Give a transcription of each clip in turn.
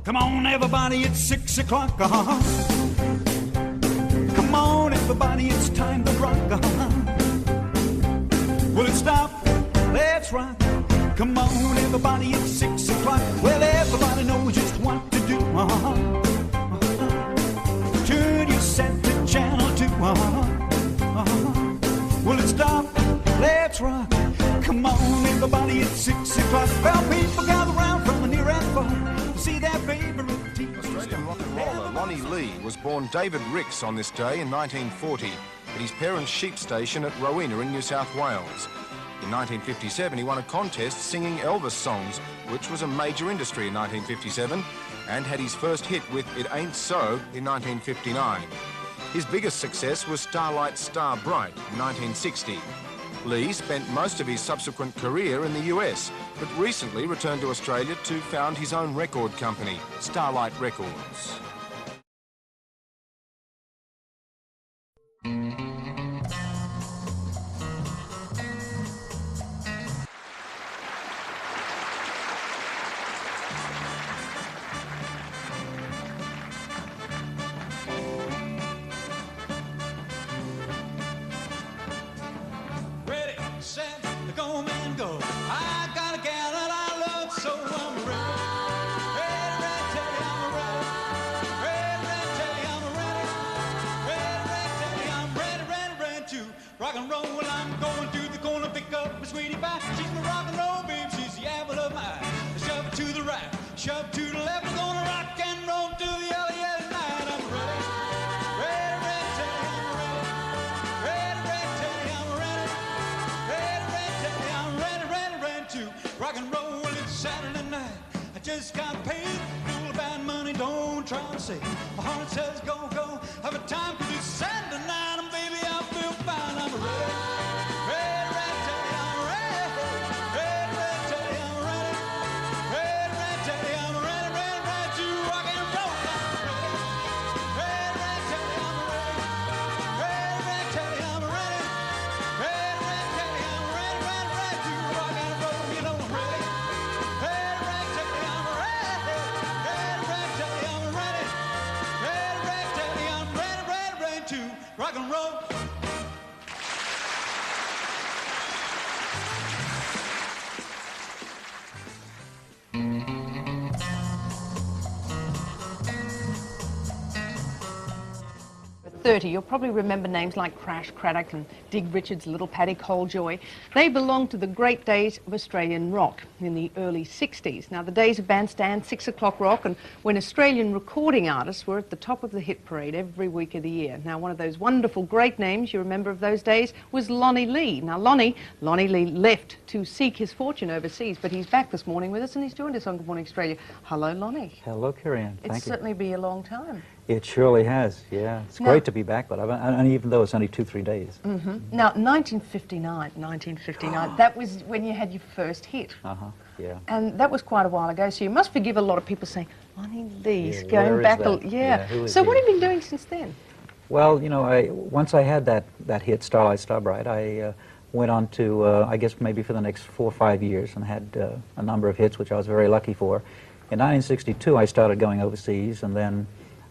Come on, everybody, it's 6 o'clock. Come on, everybody, it's time to rock. Will it stop? Let's rock. Come on, everybody, it's 6 o'clock. Well, everybody knows just what to do. Turn your set to channel 2. Will it stop? Let's rock. Come on, everybody, it's 6 o'clock. Well, people gather round from near and far to see their favorite TV Australian rock and roller Lonnie Lee was born David Ricks on this day in 1940 at his parents' sheep station at Rowena in New South Wales. In 1957, he won a contest singing Elvis songs, which was a major industry in 1957, and had his first hit with It Ain't So in 1959. His biggest success was Starlight Star Bright in 1960. Lee spent most of his subsequent career in the US, but recently returned to Australia to found his own record company, Starlight Records. Set, go man go. I got a gal that I love, so I'm ready. Ready, ready, tell you I'm ready. Ready, ready, tell you I'm ready. Ready, ready, tell you I'm ready, ready, ready to rock and roll. Well, I'm going to the corner, pick up my sweetie pie. She's my rock and roll babe, she's the apple of my eye. Shove it to the right, shove it to the left. We're gonna rock and roll to the yellow, yellow night. I'm ready. Ready, ready, tell you I'm ready. Ready, ready, tell you I'm ready. I'm ready, ready, ready to rock and roll. It's Saturday night. I just got paid. Fool about money, don't try to say. My heart says go, go. Have a time 'cause it's Saturday night and baby I feel fine. I'm ready, ready, ready, tell you I'm ready. Ready, ready, tell you I'm ready. Ready, ready, tell you I'm ready, ready, ready to rock and roll. I'm ready, ready, ready, tell you I'm ready. Ready, ready, tell you I'm ready. Ready, ready, tell you I'm ready, ready, ready to rock and roll. You know I'm ready. Ready, ready, tell you I'm ready. Ready, ready, tell you I'm ready. Ready, ready, tell you I'm ready, ready, ready to rock and roll. 30, you'll probably remember names like Crash Craddock and Dig Richards, Little Paddy Colejoy. They belong to the great days of Australian rock in the early 60s. Now, the days of bandstand, 6 o'clock rock, and when Australian recording artists were at the top of the hit parade every week of the year. Now, one of those wonderful great names you remember of those days was Lonnie Lee. Now, Lonnie Lee left to seek his fortune overseas, but he's back this morning with us and he's joined us on Good Morning Australia. Hello, Lonnie. Hello, Carrie-Anne. It's certainly been a long time. It surely has, yeah. It's great to be back, but and even though it's only 2-3 days. Now, 1959, that was when you had your first hit. Yeah. And that was quite a while ago, so you must forgive a lot of people saying, Lonnie Lee's Yeah, going where is back. that? Yeah, who is So he? what have you been doing since then? Well, you know, once I had that hit, Starlight Star Bright, I went on to, I guess maybe for the next 4 or 5 years, and had a number of hits, which I was very lucky for. In 1962, I started going overseas, and then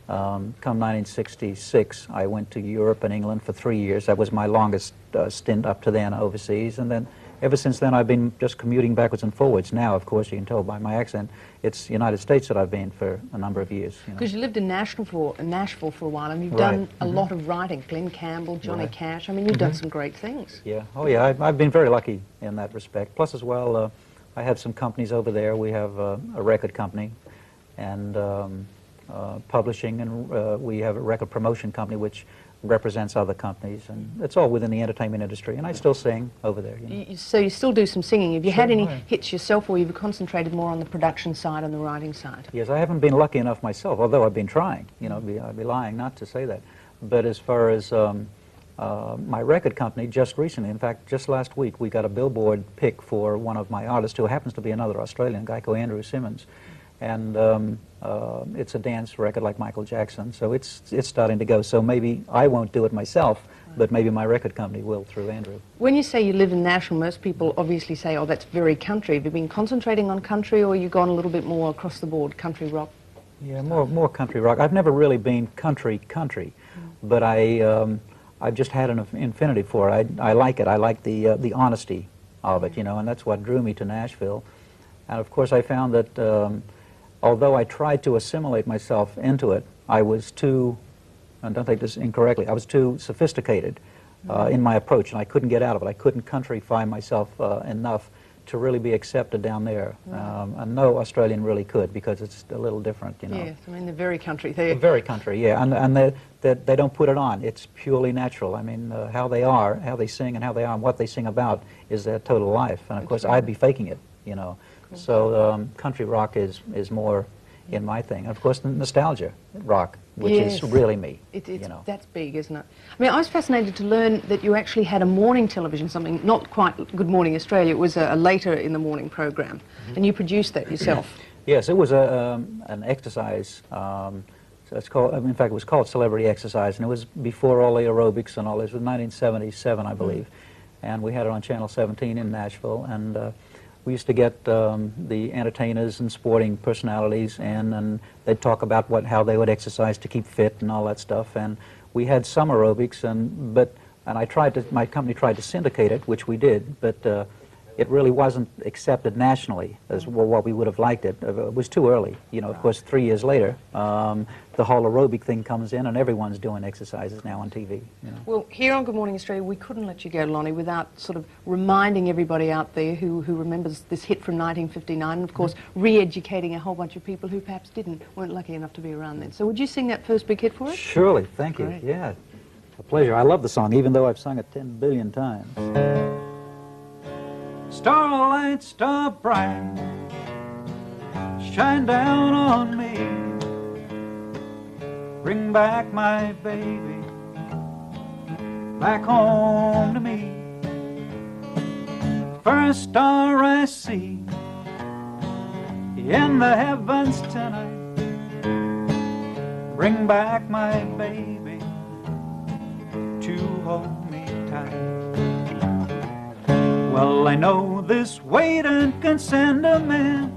come 1966, I went to Europe and England for 3 years. That was my longest stint up to then overseas, and then ever since then I've been just commuting backwards and forwards. Now, of course, you can tell by my accent, it's United States that I've been for a number of years. Because you lived in Nashville for a while, and you've done a lot of writing. Glenn Campbell, Johnny Cash. I mean, you've done some great things. Yeah. Oh, yeah. I've been very lucky in that respect. Plus, as well, I have some companies over there. We have a record company, and publishing, and we have a record promotion company which represents other companies, and it's all within the entertainment industry, and I still sing over there. You know. So you still do some singing. Have you had any hits yourself, or you've concentrated more on the production side and the writing side? Yes, I haven't been lucky enough myself, although I've been trying. You know, I'd be lying not to say that. But as far as my record company just recently, in fact, just last week, we got a Billboard pick for one of my artists who happens to be another Australian guy called Andrew Simmons. And it's a dance record like Michael Jackson, so it's starting to go. So maybe I won't do it myself, but maybe my record company will through Andrew. When you say you live in Nashville, most people obviously say, oh, that's very country. Have you been concentrating on country, or you gone a little bit more across the board, country rock? Yeah, more country rock. I've never really been country, but I've just had an affinity for it. I like it. I like the honesty of it, you know, and that's what drew me to Nashville. And of course, I found that although I tried to assimilate myself into it, I was too, and don't take this incorrectly, I was too sophisticated in my approach, and I couldn't get out of it. I couldn't countryfy myself enough to really be accepted down there. And no Australian really could, because it's a little different, you know. Yes, I mean, they're very country. They're very country, yeah, and they don't put it on. It's purely natural. I mean, how they are, how they sing, and how they are, and what they sing about is their total life. And of course, I'd be faking it, you know. Cool. So country rock is more in my thing. And of course, the nostalgia rock, which is really me. You know. That's big, isn't it? I mean, I was fascinated to learn that you actually had a morning television, something not quite Good Morning Australia. It was a later in the morning program, and you produced that yourself. Yes, it was an exercise. So it's called. In fact, it was called Celebrity Exercise, and it was before all the aerobics and all this. It was 1977, I believe, and we had it on Channel 17 in Nashville, and we used to get the entertainers and sporting personalities in, and they'd talk about how they would exercise to keep fit and all that stuff. And we had some aerobics, and my company tried to syndicate it, which we did, but it really wasn't accepted nationally as what we would have liked it. It was too early. You know, of course, 3 years later, the whole aerobic thing comes in, and everyone's doing exercises now on TV. You know. Well, here on Good Morning Australia, we couldn't let you go, Lonnie, without sort of reminding everybody out there who remembers this hit from 1959, and of course, re-educating a whole bunch of people who perhaps weren't lucky enough to be around then. So would you sing that first big hit for us? Surely, thank you. Yeah, a pleasure. I love the song, even though I've sung it 10 billion times. Starlight, star bright, shine down on me. Bring back my baby, back home to me. First star I see in the heavens tonight. Bring back my baby to hold me tight. Well, I know this waiting can send a man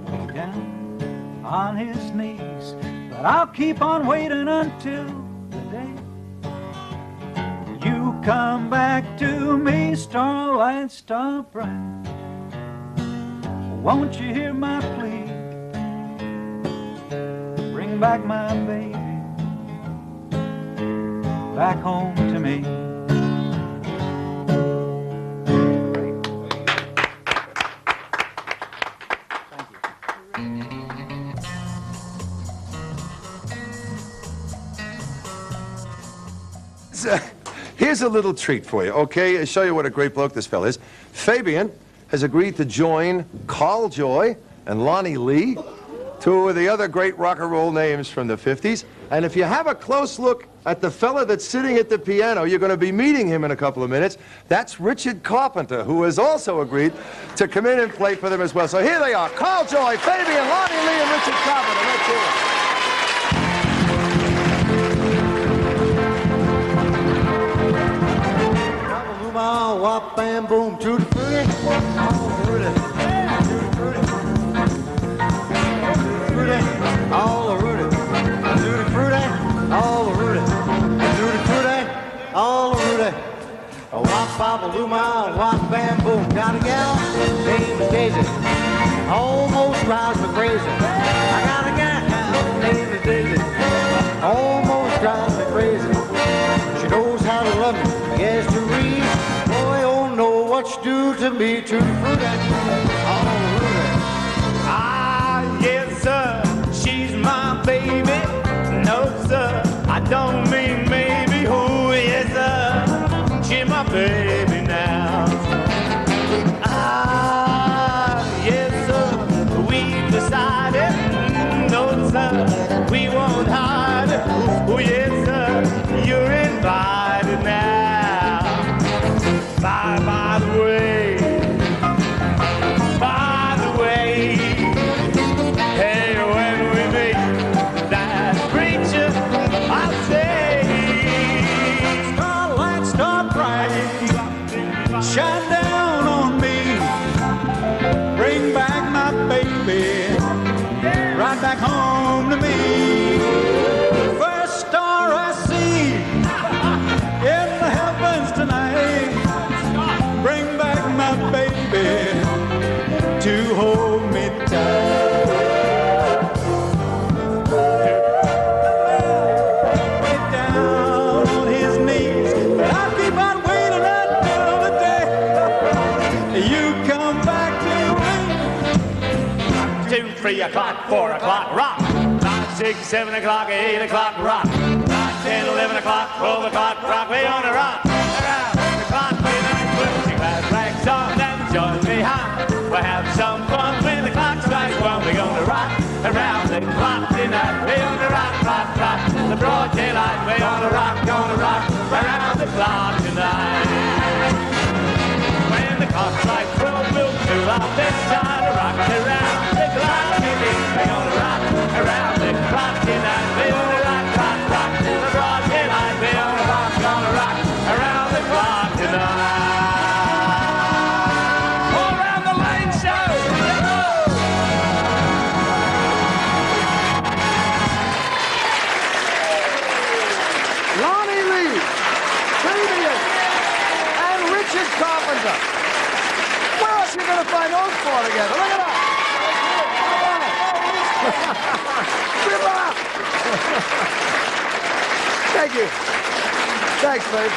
way down on his knees, but I'll keep on waiting until the day you come back to me. Starlight, star bright, won't you hear my plea? Bring back my baby back home to me. Here's a little treat for you, okay? I'll show you what a great bloke this fella is. Fabian has agreed to join Carl Joy and Lonnie Lee, two of the other great rock and roll names from the 50s. And if you have a close look at the fella that's sitting at the piano, you're going to be meeting him in a couple of minutes. That's Richard Carpenter, who has also agreed to come in and play for them as well. So here they are, Carl Joy, Fabian, Lonnie Lee, and Richard Carpenter. Let's hear it. Wop, bam, boom, tutti frutti, all fruity, tutti frutti, all fruity, tutti frutti, all fruity, tutti frutti, all fruity. Wop, bop, luma, wop, bam, boom. Got a gal named Daisy, almost drives me crazy. I got a gal named Daisy, almost drives me crazy. She knows how to love me, yes, to read. What you do to me, tutti frutti, all fruity. Ah, yes, sir, she's my baby. No, sir, I don't mean maybe. Oh, yes, sir, she's my baby now. Ah, yes, sir, we've decided. No, sir, we won't hide. Oh, yes, sir, you're invited. back home to me. First star I see in the heavens tonight. Bring back my baby to hold me tight. Way down on his knees, but I'll keep on waiting until the day you come back to me. 2, 3 o'clock, 4 o'clock, rock. 5, 6, 7 o'clock, 8 o'clock, rock. 9, 10, 11 o'clock, 12 o'clock, rock. We on a rock. Around the clock, we night blue. Sing that black song and join me high. We'll have some fun when the clock strikes 1. We're gonna rock around the clock tonight. We're gonna rock, rock, rock. The broad daylight. We're gonna rock around the clock tonight. When the clock strikes 12, we'll do our best time to rock around the clock tonight. We're gonna rock around the clock tonight. We're gonna rock, rock, rock. The broad daylight. We're gonna rock around the clock tonight. Lonnie Lee, Fabian, and Richard Carpenter. Where else are you going to find those four together? Look at that. Give up. Thank you. Thanks, babe.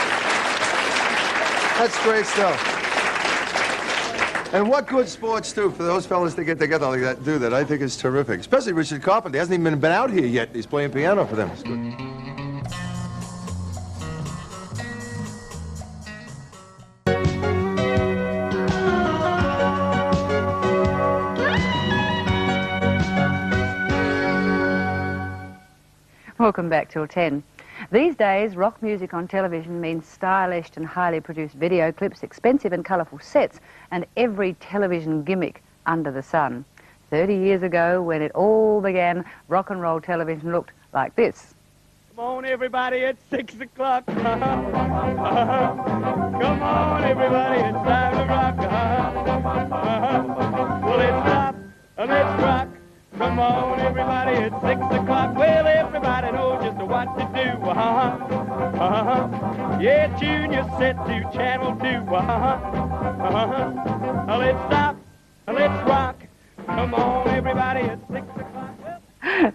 That's great stuff. And what good sports, too, for those fellas to get together like that, do that, I think is terrific. Especially Richard Carpenter. He hasn't even been out here yet. He's playing piano for them. It's good. Welcome back till 10. These days, rock music on television means stylish and highly produced video clips, expensive and colourful sets, and every television gimmick under the sun. 30 years ago, when it all began, rock and roll television looked like this. Come on, everybody, it's 6 o'clock. Come on, everybody, it's time to rock. Well, let's stop and let's rock. Come on, everybody, it's 6 o'clock. Well, everybody knows just what to do. Yeah, tune your set to channel 2. Let's stop and let's rock. Come on, everybody, it's 6 o'clock.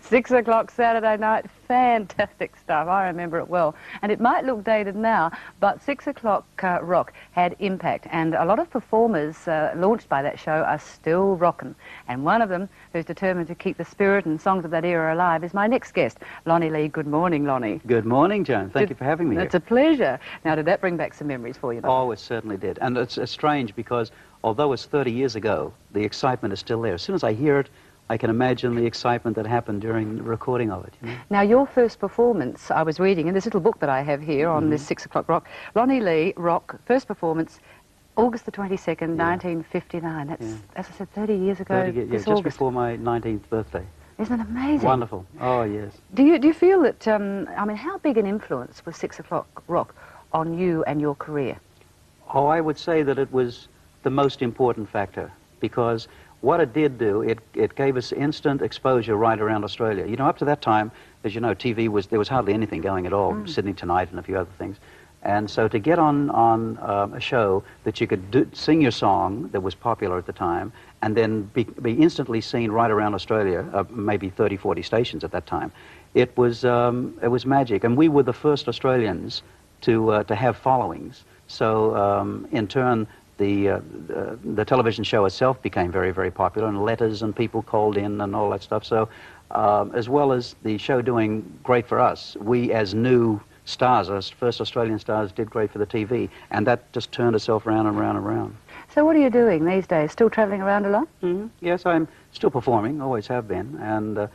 6 o'clock Saturday night, fantastic stuff. I remember it well. And it might look dated now, but 6 o'clock rock had impact. And a lot of performers launched by that show are still rocking. And one of them, who's determined to keep the spirit and songs of that era alive, is my next guest, Lonnie Lee. Good morning, Lonnie. Good morning, Joan. Thank you for having me here. It's a pleasure. Now, did that bring back some memories for you? Oh, it certainly did. And it's strange because although it's 30 years ago, the excitement is still there. As soon as I hear it, I can imagine the excitement that happened during the recording of it. You know? Now, your first performance, I was reading in this little book that I have here on this 6 o'clock rock, Lonnie Lee, rock, first performance, August the 22nd, 1959. That's, as I said, 30 years ago. 30 years, this just August. before my 19th birthday. Isn't it amazing? Wonderful. Oh, yes. Do you feel that, I mean, how big an influence was 6 o'clock rock on you and your career? Oh, I would say that it was the most important factor, because what it did do, it gave us instant exposure right around Australia. You know, up to that time, as you know, TV there was hardly anything going at all, Sydney Tonight and a few other things. And so to get on a show that you could sing your song that was popular at the time, and then be instantly seen right around Australia, maybe 30, 40 stations at that time, it was magic. And we were the first Australians to have followings. So in turn, the television show itself became very, very popular, and letters and people called in and all that stuff. So as well as the show doing great for us, we as new stars, as first Australian stars, did great for the TV, and that just turned itself round and round and round. So what are you doing these days? Still travelling around a lot? Yes, I'm still performing, always have been, and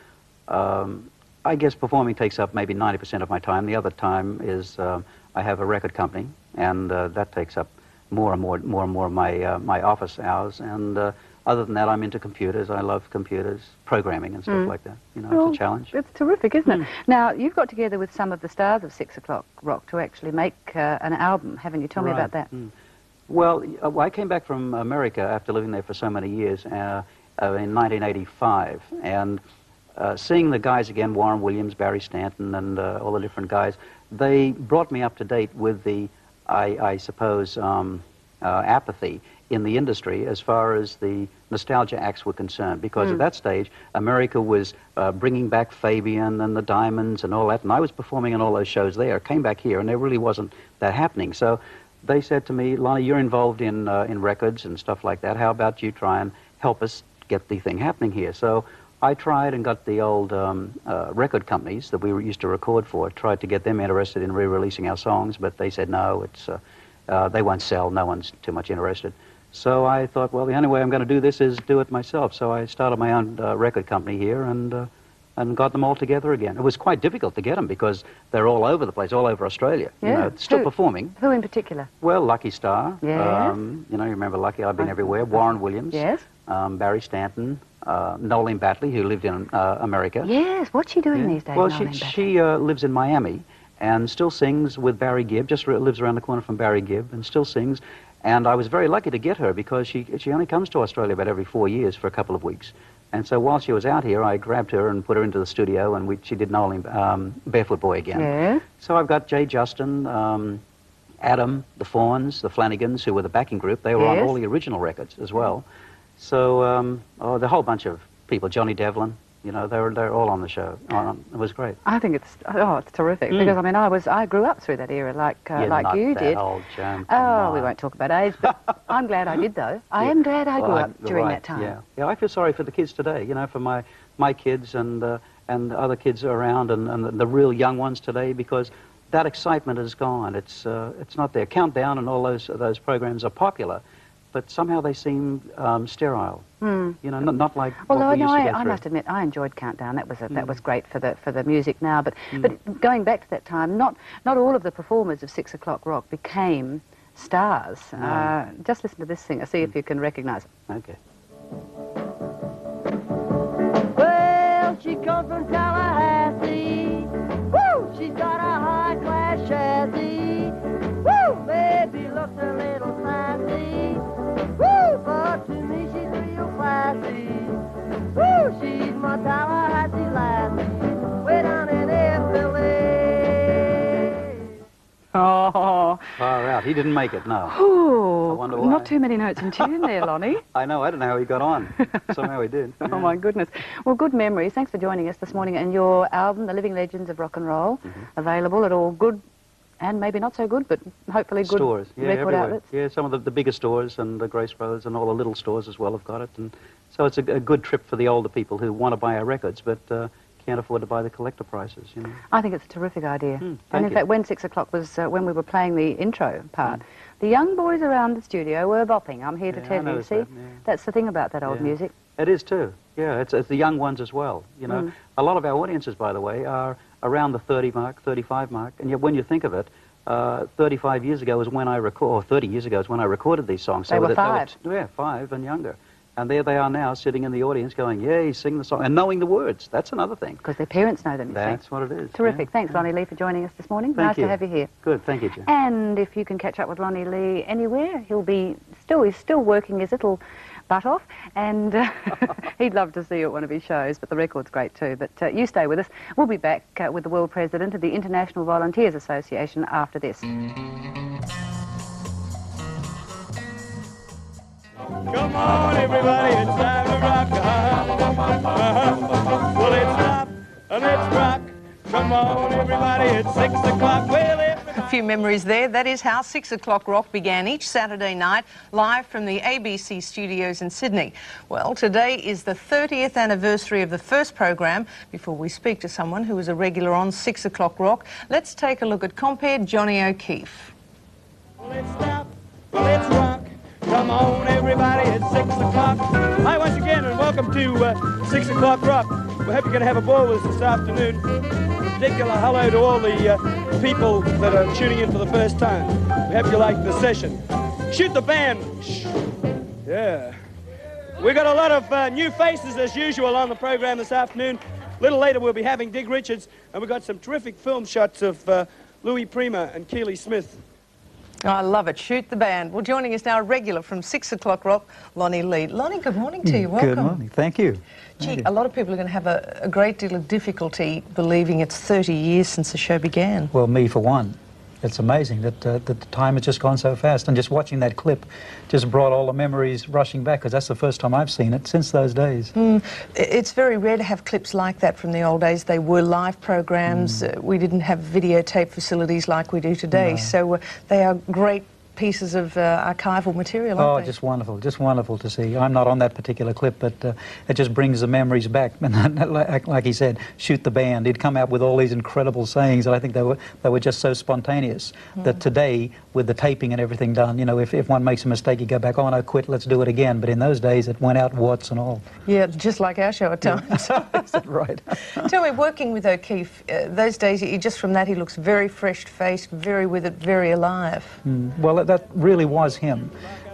I guess performing takes up maybe 90% of my time. The other time is I have a record company, and that takes up more and more of my office hours, and other than that, I'm into computers. I love computers, programming and stuff like that. You know, well, it's a challenge. It's terrific, isn't it? Now, you've got together with some of the stars of 6 o'clock rock to actually make an album, haven't you? Tell me about that. Well, I came back from America after living there for so many years in 1985, and seeing the guys again, Warren Williams, Barry Stanton, and all the different guys, they brought me up to date with the, I suppose, apathy in the industry as far as the nostalgia acts were concerned, because at that stage America was bringing back Fabian and the Diamonds and all that, and I was performing in all those shows there. Came back here and there really wasn't that happening. So they said to me, Lonnie, you're involved in records and stuff like that. How about you try and help us get the thing happening here? So I tried and got the old record companies that we used to record for, tried to get them interested in re-releasing our songs, but they said no, it's they won't sell, no one's too much interested. So I thought, well, the only way I'm going to do this is do it myself. So I started my own record company here and got them all together again. It was quite difficult to get them because they're all over the place, all over Australia. Yeah. You know, still performing. Who in particular? Well, Lucky Star. Yes. You know, you remember Lucky, I've been everywhere. Warren Williams. Yes. Barry Stanton. Nolene Batley, who lived in America. Yes, what's she doing these days? Well, she lives in Miami and still sings with Barry Gibb, just lives around the corner from Barry Gibb and still sings. And I was very lucky to get her because she only comes to Australia about every 4 years for a couple of weeks. And so while she was out here, I grabbed her and put her into the studio, and she did Nolene, Barefoot Boy again. Yeah. So I've got Jay Justin, Adam, the Fawns, the Flanagans, who were the backing group. They were on all the original records as well. So the whole bunch of people, Johnny Devlin, you know, they're all on the show. It was great. I think it's terrific because I mean I grew up through that era like you did. Old, Joan, we won't talk about age, but I'm glad I did though. I am glad I grew up during that time. Yeah, I feel sorry for the kids today. You know, for my kids and other kids around and the real young ones today, because that excitement is gone. It's not there. Countdown and all those programs are popular, but somehow they seem sterile. You know, not like what we used to go I through. must admit, I enjoyed Countdown. That was great for the music now. But going back to that time, not all of the performers of 6 O'Clock Rock became stars. No. Just listen to this singer, see if you can recognise it. Okay. Well, she comes from Tallahassee. Woo! She's got a high-class chassis. Woo! Baby looks a little sassy. Woo! But to me she's real classy. Woo! She's my Tallahassee lassie. Way down in Italy. Oh. Far out. He didn't make it, no. Ooh, I wonder why. not too many notes in tune there, Lonnie. I know. I don't know how he got on. Somehow he did. Oh, my goodness. Well, good memories. Thanks for joining us this morning. And your album, The Living Legends of Rock and Roll, available at all good and maybe not so good, but hopefully good stores. Yeah, record everywhere. outlets. Yeah, some of the bigger stores and the Grace Brothers and all the little stores as well have got it. And so it's a good trip for the older people who want to buy our records, but can't afford to buy the collector prices, you know. I think it's a terrific idea. And in you. fact, when 6 O'Clock was, when we were playing the intro part, the young boys around the studio were bopping, I'm here to tell you. See, that's the thing about that old music. It is too. Yeah, it's the young ones as well, you know. A lot of our audiences, by the way, are around the 30 mark, 35 mark, and yet when you think of it, 35 years ago is when or 30 years ago is when I recorded these songs. They were 5. Yeah, 5 and younger. And there they are now, sitting in the audience going, yay, sing the song, and knowing the words. That's another thing. Because their parents know them, you see. That's what it is. Terrific. Thanks, Lonnie Lee, for joining us this morning. Thank you. Nice to have you here. Good, thank you, Jim. And if you can catch up with Lonnie Lee anywhere, he's still working his little butt off, and he'd love to see you at one of his shows, but the record's great too. But you stay with us. We'll be back with the World President of the International Volunteers Association after this. Come on, everybody, it's time to rock. Well, it's stop and it's rock. Come on, everybody, it's 6 o'clock. Well, A few memories there. That is how 6 O'Clock Rock began each Saturday night, live from the ABC studios in Sydney. Well, today is the 30th anniversary of the first program. Before we speak to someone who was a regular on 6 O'Clock Rock, let's take a look at compere Johnny O'Keefe. Well, it's stop, well, it's rock. Come on, everybody, it's 6 o'clock. Hi, once again, and welcome to 6 O'Clock Rock. We hope you're going to have a ball with us this afternoon. A particular hello to all the people that are tuning in for the first time. We hope you like the session. Shoot the band. Shh. Yeah. We got a lot of new faces, as usual, on the program this afternoon. A little later, we'll be having Dig Richards, and we've got some terrific film shots of Louis Prima and Keely Smith. Oh, I love it. Shoot the band. Well, joining us now, a regular from 6 O'Clock Rock, Lonnie Lee. Lonnie, good morning to you. Welcome. Good morning. Thank you. Gee, a lot of people are going to have a great deal of difficulty believing it's 30 years since the show began. Well, me for one. It's amazing that the time has just gone so fast, and just watching that clip just brought all the memories rushing back, because that's the first time I've seen it since those days. It's very rare to have clips like that from the old days. They were live programs. We didn't have videotape facilities like we do today, so they are great pieces of archival material, aren't they? Just wonderful to see. I'm not on that particular clip, but it just brings the memories back. And like he said, shoot the band. He'd come out with all these incredible sayings, and I think they were just so spontaneous that today, with the taping and everything done, you know, if one makes a mistake, you go back, oh no, quit, let's do it again. But in those days, it went out warts and all. Yeah, just like our show at times. Is that right? Tell me, working with O'Keefe, those days, just from that, he looks very fresh-faced, very with it, very alive. Well, that really was him.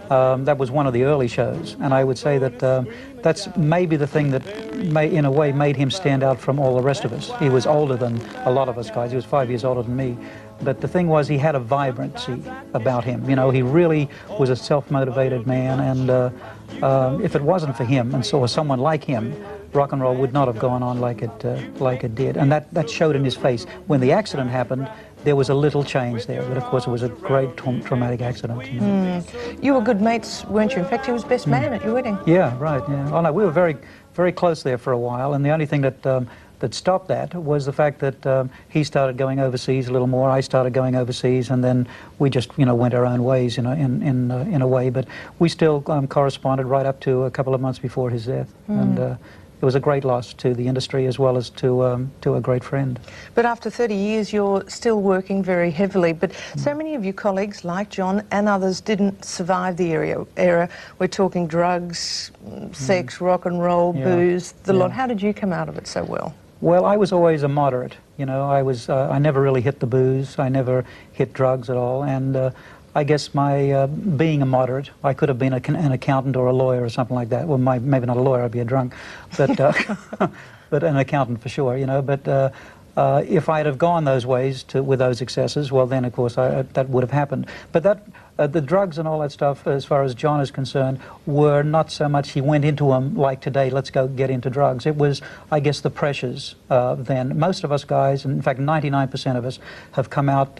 That was one of the early shows, and I would say that that's maybe the thing that, in a way, made him stand out from all the rest of us. He was older than a lot of us guys. He was 5 years older than me. But the thing was, he had a vibrancy about him. You know, he really was a self-motivated man, and if it wasn't for him, and so someone like him, rock and roll would not have gone on like it did. And that showed in his face. When the accident happened, there was a little change there, but of course it was a great traumatic accident. You know. You were good mates, weren't you? In fact, he was best man at your wedding. Yeah, right, yeah. Oh no, we were very, very close there for a while, and the only thing that stopped that was the fact that he started going overseas a little more, I started going overseas, and then we just, you know, went our own ways, you know, in a way. But we still corresponded right up to a couple of months before his death, and it was a great loss to the industry as well as to a great friend. But after 30 years, you're still working very heavily. But so many of your colleagues, like John and others, didn't survive the era. We're talking drugs, sex, rock and roll, booze, the lot. How did you come out of it so well? Well, I was always a moderate. You know, I never really hit the booze. I never hit drugs at all, and I guess my being a moderate, I could have been an accountant or a lawyer or something like that. Well, maybe not a lawyer, I'd be a drunk, but but an accountant for sure, you know. But if I'd have gone those ways with those excesses, well, then of course that would have happened. But the drugs and all that stuff, as far as John is concerned, were not so much he went into them like today, let's go get into drugs. It was, I guess, the pressures then. Most of us guys, and in fact 99% of us, have come out,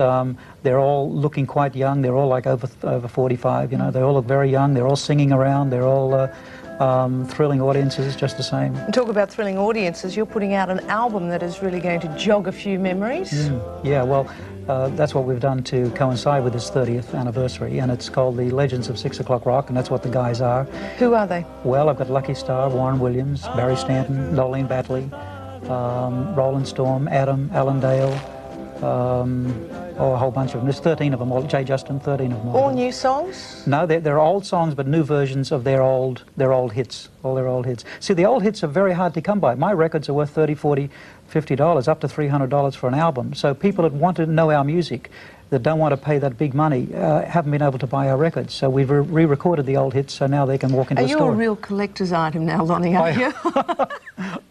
they're all looking quite young, they're all like over 45, you know, they all look very young, they're all singing around, they're all thrilling audiences just the same. Talk about thrilling audiences, you're putting out an album that is really going to jog a few memories. Yeah, well, that's what we've done to coincide with this 30th anniversary, and it's called the Legends of 6 O'Clock Rock, and that's what the guys are. Who are they? Well, I've got Lucky Starr, Warren Williams, Barry Stanton, Nolene Batley, Roland Storm, Adam, Alan Dale, a whole bunch of them. There's 13 of them, Jay Justin, 13 of them. All new songs? No, they're old songs, but new versions of their old hits, all their old hits. See, the old hits are very hard to come by. My records are worth $30, $40, $50, up to $300 for an album. So people that want to know our music, that don't want to pay that big money, haven't been able to buy our records. So we've re-recorded the old hits, so now they can walk into a store. Are you a real collector's item now, Lonnie, are you?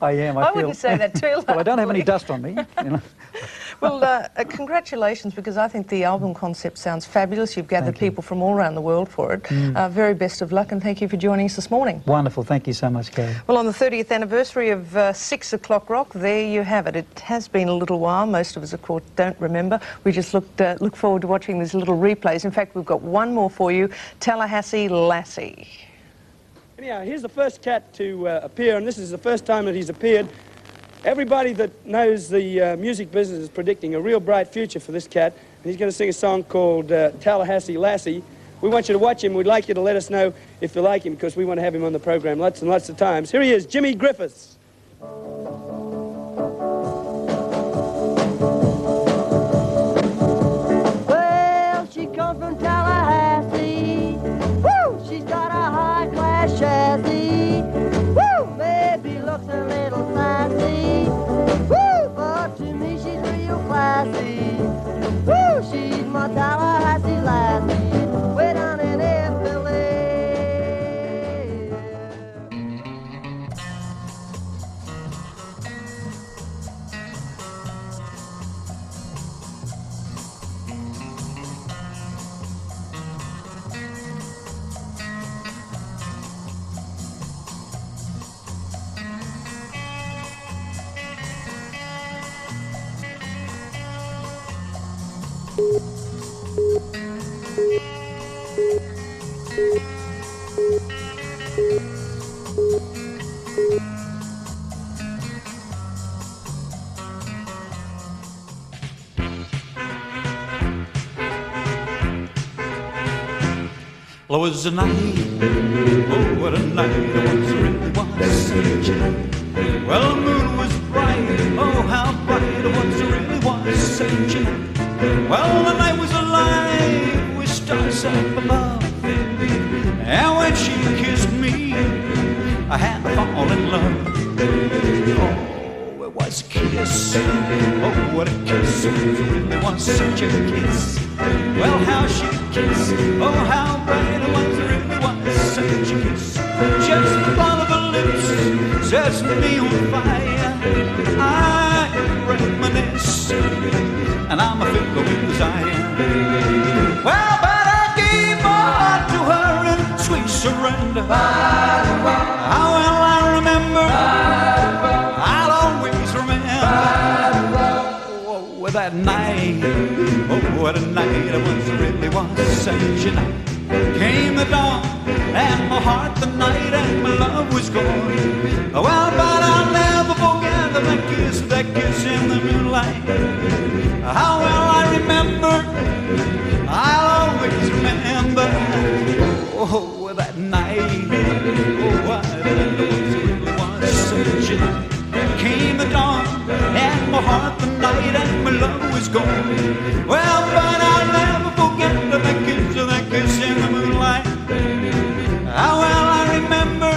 I am. I wouldn't say that too loudly. Well, I don't have any dust on me. You know. Well, congratulations, because I think the album concept sounds fabulous. You've gathered people from all around the world for it. Very best of luck, and thank you for joining us this morning. Wonderful. Thank you so much, Kay. Well, on the 30th anniversary of 6 O'Clock Rock, there you have it. It has been a little while. Most of us, of course, don't remember. We just look forward to watching these little replays. In fact, we've got one more for you, Tallahassee Lassie. Anyhow, here's the first cat to appear, and this is the first time that he's appeared. Everybody that knows the music business is predicting a real bright future for this cat. And he's going to sing a song called Tallahassee Lassie. We want you to watch him. We'd like you to let us know if you like him, because we want to have him on the program lots and lots of times. Here he is, Jimmy Griffiths. Well, she comes from Tallahassee. Woo! She's got a high-class chassis. Woo! Baby looks a little sassy. Woo! But to me she's real classy. Woo! She's my Tallahassee lassie. Way down in Philly. Well, it was a night, oh, what a night it was, it really was such a night. Well, the moon was bright, oh, how bright it was, it really was such a night. Well, the night was alive with stars up above, and when she kissed me, I had to fall in love. Oh, it was a kiss, oh, what a kiss, it really was such a kiss. Well, how she kissed, oh, how bright it was, it really was such a kiss. Just the thought of her lips sets me on fire. I reminisce, and I'm filled with desire. Well, but I gave my heart to her in sweet surrender. How well I remember, I'll always remember. Oh, that night, oh, what a night it was, it really was such a night. Came the dawn, and my heart the night, and my love was gone. Well, but I'll never forget that kiss in the moonlight. How well I remember, I'll always remember. Oh, that night, oh, what it really was such a night. Came the dawn, and my heart the night, and my love was gone. Well, but I'll never forget that kiss in the moonlight. How well I remember,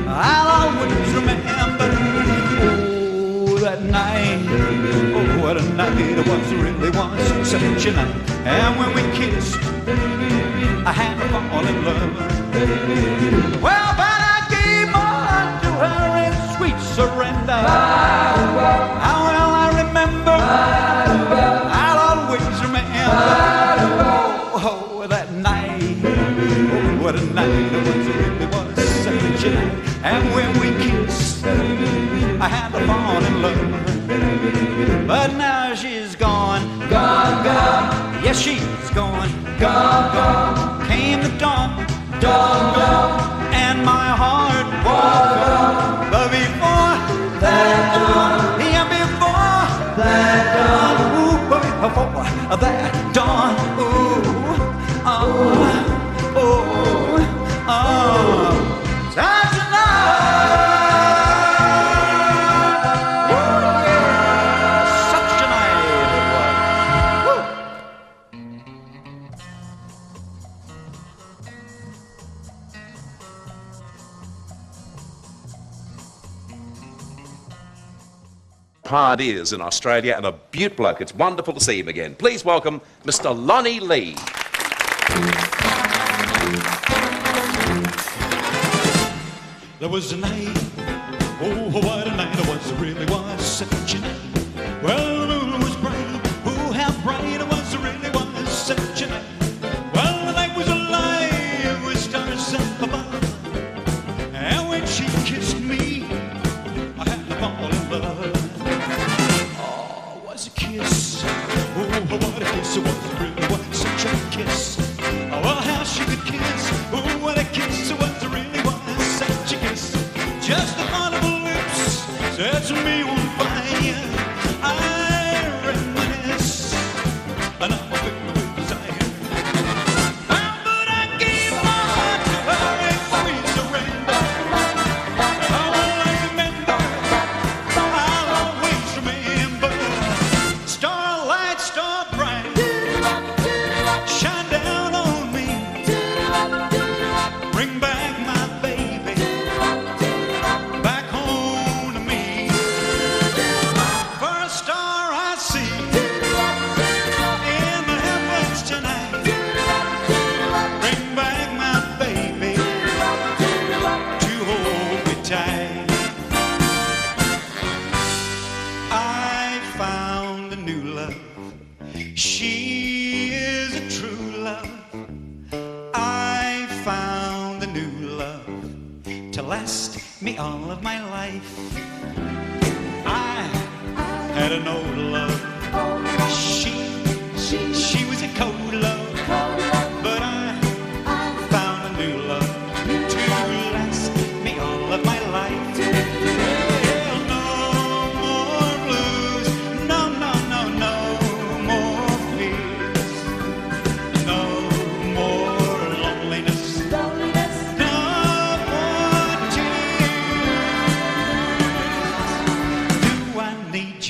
I'll always remember. Oh, that night, oh, what a night it was, it really was such a night. And when we kissed, I had to fall in love. Well, but I gave my heart to her in sweet surrender. How well I remember, I'll always remember. Oh, that night, oh, what a night it was, it really was such a night. And when we kissed, I had to fall in love. But now she's gone, gone, gone. Yes, she's gone, gone, gone. Came the dawn, dawn, dawn, and my heart was gone. But before that dawn, yeah, before that dawn, ooh, before that dawn, ooh, oh, oh, oh, such a night, ooh, yeah, such a night it was. Woo. Hard is in Australia, and a beaut bloke. It's wonderful to see him again. Please welcome Mr. Lonnie Lee. There was a night, oh, what a night it was, it really was such a night. Well, the moon was bright, oh, how bright it was, it really was such a night. Well, the night was alive with stars up above, and when she kissed me, I had to fall in love. Oh, it was a kiss, oh, what a kiss it was, it really was such a kiss. Oh, well, how she could kiss, oh, what a kiss it was, it really was such a kiss. Just the thought of her lips sets me on fire. I reminisce, and I'm filled with desire. Oh, but I gave my heart to her in sweet surrender. Oh, I remember, I'll always remember. Starlight, star bright, shine down on me. Bring back my baby back home to me. For a star I see in the heavens tonight. Bring back my baby to hold me tight. I found a new love. She is a true love. I found a new love to last me all of my life. I had an old love. She was a cold love. But I found a new love to last me all of my life. Well, no more blues. No, no, no, no more fears. No more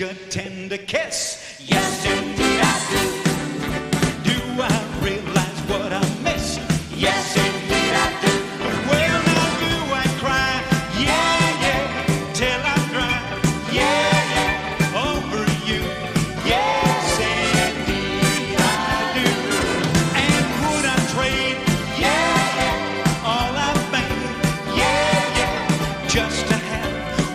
your tender kiss. Yes, indeed I do. Do I realize what I miss? Yes, indeed I do. Well, now do I cry? Yeah, yeah, till I dry. Yeah, yeah, over you. Yes, indeed I do. And would I trade? Yeah, yeah, all I've made. Yeah, yeah, just to have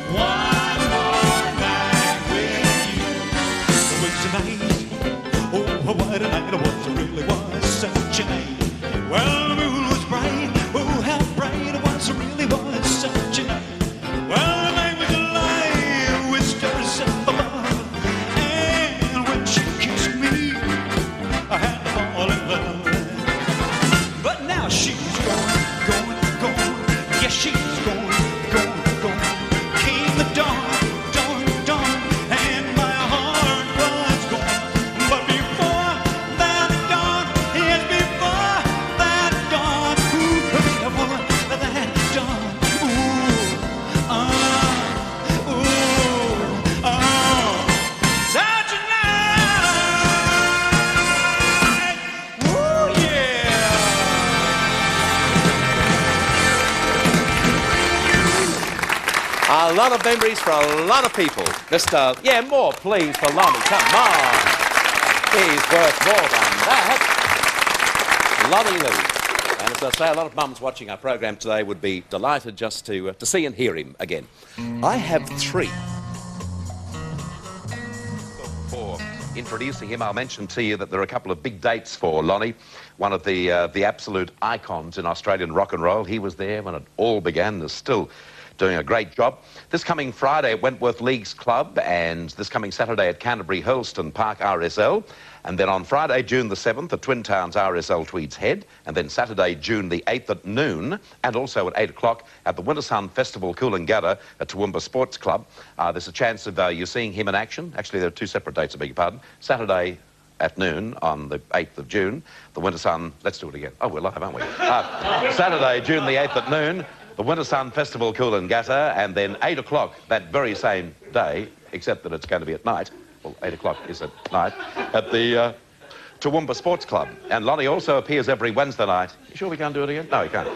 one more night with you. It was a night, oh, what a night it was. It really was such a night. Well, the moon was bright, oh, how bright it was. It really was such a night. Well, the night was alive with stars up above. And when she kissed me, I had to fall in love. But now she's gone. Yes, she's gone. Came the dawn, and my heart was gone. But before that dawn, yes, before that dawn, ooh, before that dawn, such a night, ooh, yeah. A lot of memories for a lot of people. Mr. Yeah, more please for Lonnie. Come on. He's worth more than that. Lonnie Lee. And as I say, a lot of mums watching our program today would be delighted just to see and hear him again. I have three. For introducing him, I'll mention to you that there are a couple of big dates for Lonnie. One of the absolute icons in Australian rock and roll. He was there when it all began. There's still doing a great job. This coming Friday at Wentworth Leagues Club, and this coming Saturday at Canterbury Hurlstone Park RSL, and then on Friday, June the 7th at Twin Towns RSL Tweeds Head, and then Saturday, June the 8th at noon, and also at 8 o'clock at the Winter Sun Festival Coolangatta at Toowoomba Sports Club. There's a chance of you seeing him in action. Actually, there are two separate dates, I beg your pardon. Saturday at noon on the 8th of June, the Winter Sun... Let's do it again. Oh, we're live, aren't we? Saturday, June the 8th at noon, the Winter Sun Festival Coolangatta, and then 8 o'clock that very same day, except that it's going to be at night. Well, 8 o'clock is at night, at the Toowoomba Sports Club. And Lonnie also appears every Wednesday night. You sure we can't do it again? No, he can't.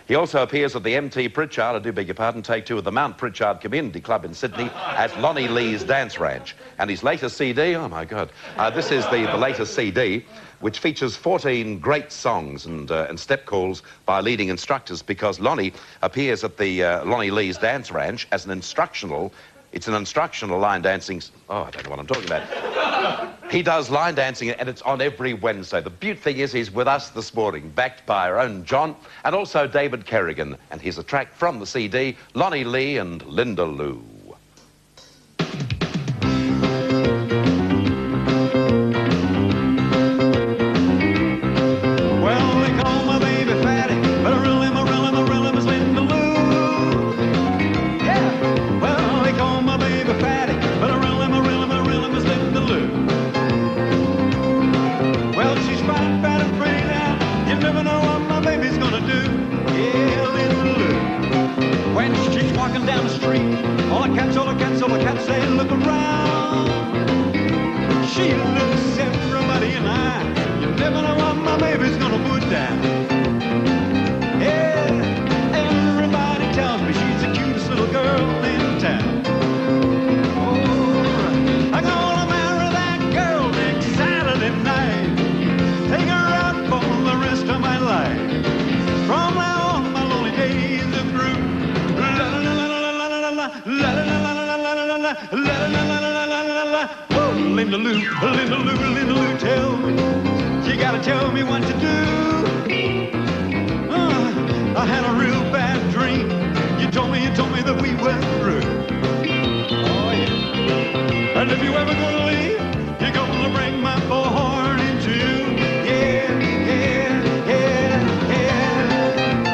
He also appears at the MT Pritchard, I do beg your pardon, take two of the Mount Pritchard Community Club in Sydney at Lonnie Lee's Dance Ranch. And his latest CD, oh my God, this is the latest CD, which features 14 great songs and step calls by leading instructors, because Lonnie appears at the Lonnie Lee's Dance Ranch as an instructional... It's an instructional line dancing... Oh, I don't know what I'm talking about. He does line dancing, and it's on every Wednesday. The beaut thing is he's with us this morning, backed by our own John, and also David Kerrigan. And here's a track from the CD, Lonnie Lee and Linda Lou. Well, they call my baby Fatty, but I really was Linda Lou. Yeah. Well, they call my baby Fatty, but I really was Linda Lou. Well, she's fat, fat and pretty now. You never know what my baby's gonna do. Yeah, Linda Lou. When she's walking down the street, all the cats say, look around. She looks everybody in the eye. You never know what my baby's gonna put down. Yeah, everybody tells me she's the cutest little girl in town. Oh, I'm gonna marry that girl next Saturday night. Take her out for the rest of my life. From now on, my lonely days are through. La la la la la la la la la la la la la la la la la. Linda Lou, tell me. You gotta tell me what to do. I had a real bad dream. You told me that we were through. Oh yeah. And if you ever gonna leave, you're gonna bring my poor heart into you. Yeah, yeah, yeah, yeah.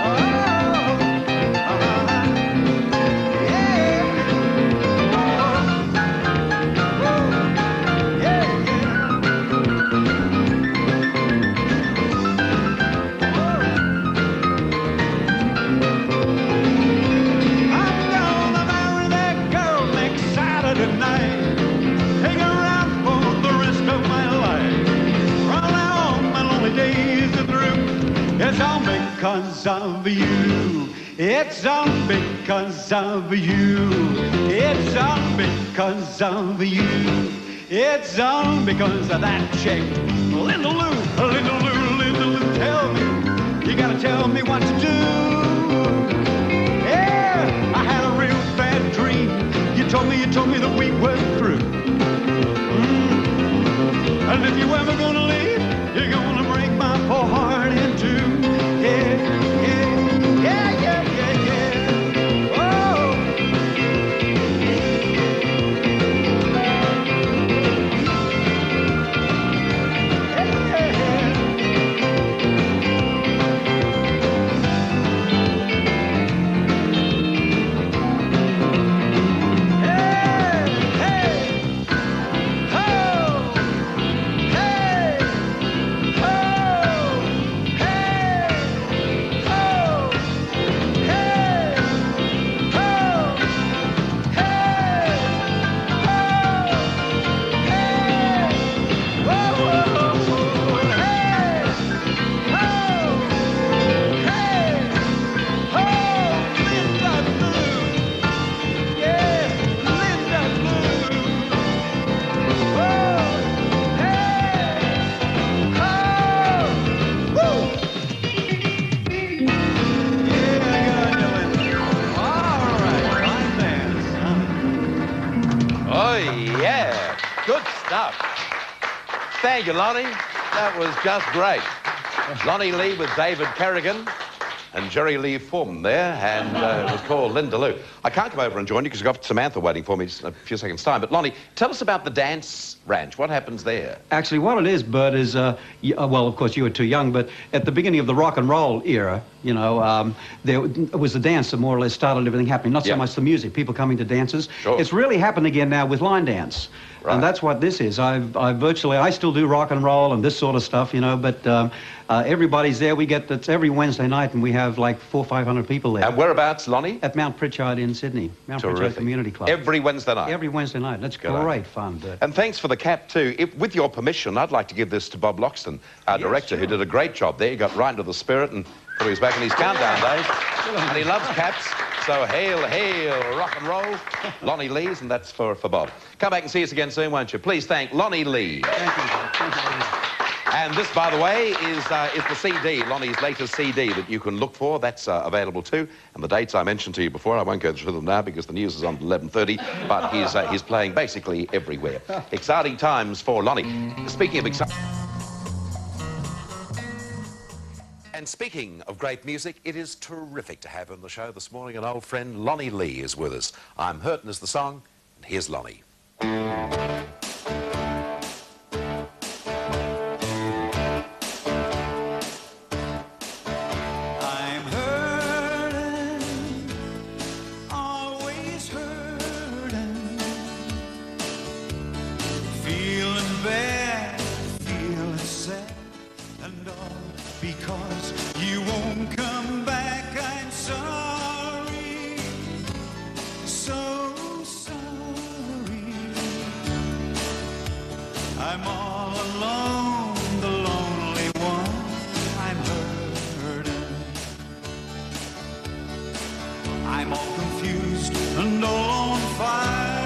Oh, yeah. Oh, yeah, I'm gonna marry that girl next Saturday night. because of you. It's all because of you. It's all because of you. It's all because of that chick. Linda Lou, Linda Lou, Linda Lou, tell me. You gotta tell me what to do. Yeah, I had a real bad dream. You told me that we were through. And if you ever gonna leave, you're gonna break my poor heart in two. Yeah, yeah, yeah, yeah, yeah, yeah. Oh. Thank you, Lonnie. That was just great. Lonnie Lee with David Kerrigan and Jerry Lee Fum there, and it was called Linda Lou. I can't come over and join you because I've got Samantha waiting for me in a few seconds' time. But, Lonnie, tell us about the dance ranch. What happens there? Actually, what it is, Bud, is, well, of course, you were too young, but at the beginning of the rock and roll era, you know, there was the dance that more or less started everything happening, not so much the music, people coming to dances. Sure. It's really happened again now with line dance. Right. And that's what this is. I still do rock and roll and this sort of stuff, you know, but everybody's there. It's every Wednesday night, and we have like 400 or 500 people there. And whereabouts, Lonnie? At Mount Pritchard in Sydney. Mount Pritchard Community Club. Every Wednesday night? Every Wednesday night. That's great fun. And thanks for the cap, too. With your permission, I'd like to give this to Bob Loxton, our director, who did a great job there. He got right into the spirit and put his back in his countdown days. And he loves caps. So hail, hail, rock and roll. Lonnie Lee's, and that's for Bob. Come back and see us again soon, won't you? Please thank Lonnie Lee. Thank you. Thank you. And this, by the way, is the CD, Lonnie's latest CD that you can look for. That's available too. And the dates I mentioned to you before, I won't go through them now because the news is on 11:30, but he's playing basically everywhere. Exciting times for Lonnie. Speaking of exciting... And speaking of great music, it is terrific to have on the show this morning an old friend, Lonnie Lee, is with us. I'm Hurtin' is the song, and here's Lonnie. Because you won't come back, I'm sorry, so sorry. I'm all alone, the lonely one, I'm hurting. I'm all confused and all on fire.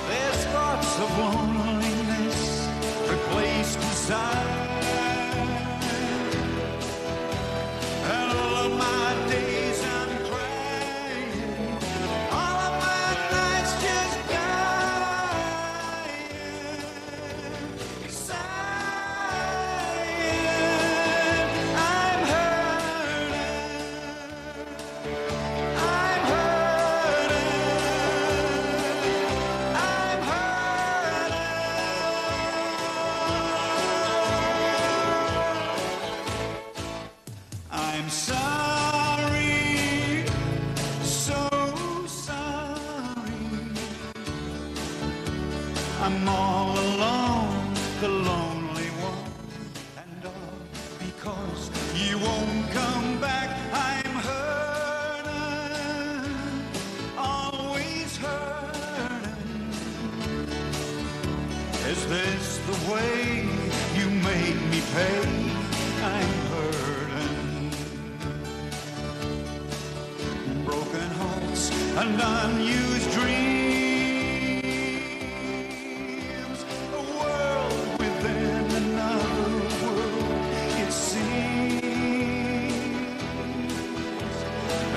There's thoughts of loneliness replaced desire. And all of my days I'm crying, all of my nights just dying, sighing. I'm hurting, I'm hurting, I'm hurting. I'm sorry, so sorry. I'm all alone, the lonely one, and all because you won't come back. I'm hurting, always hurting. Is this the way you made me pay I'm hurting. Broken hearts and unused dreams. A world within another world, it seems.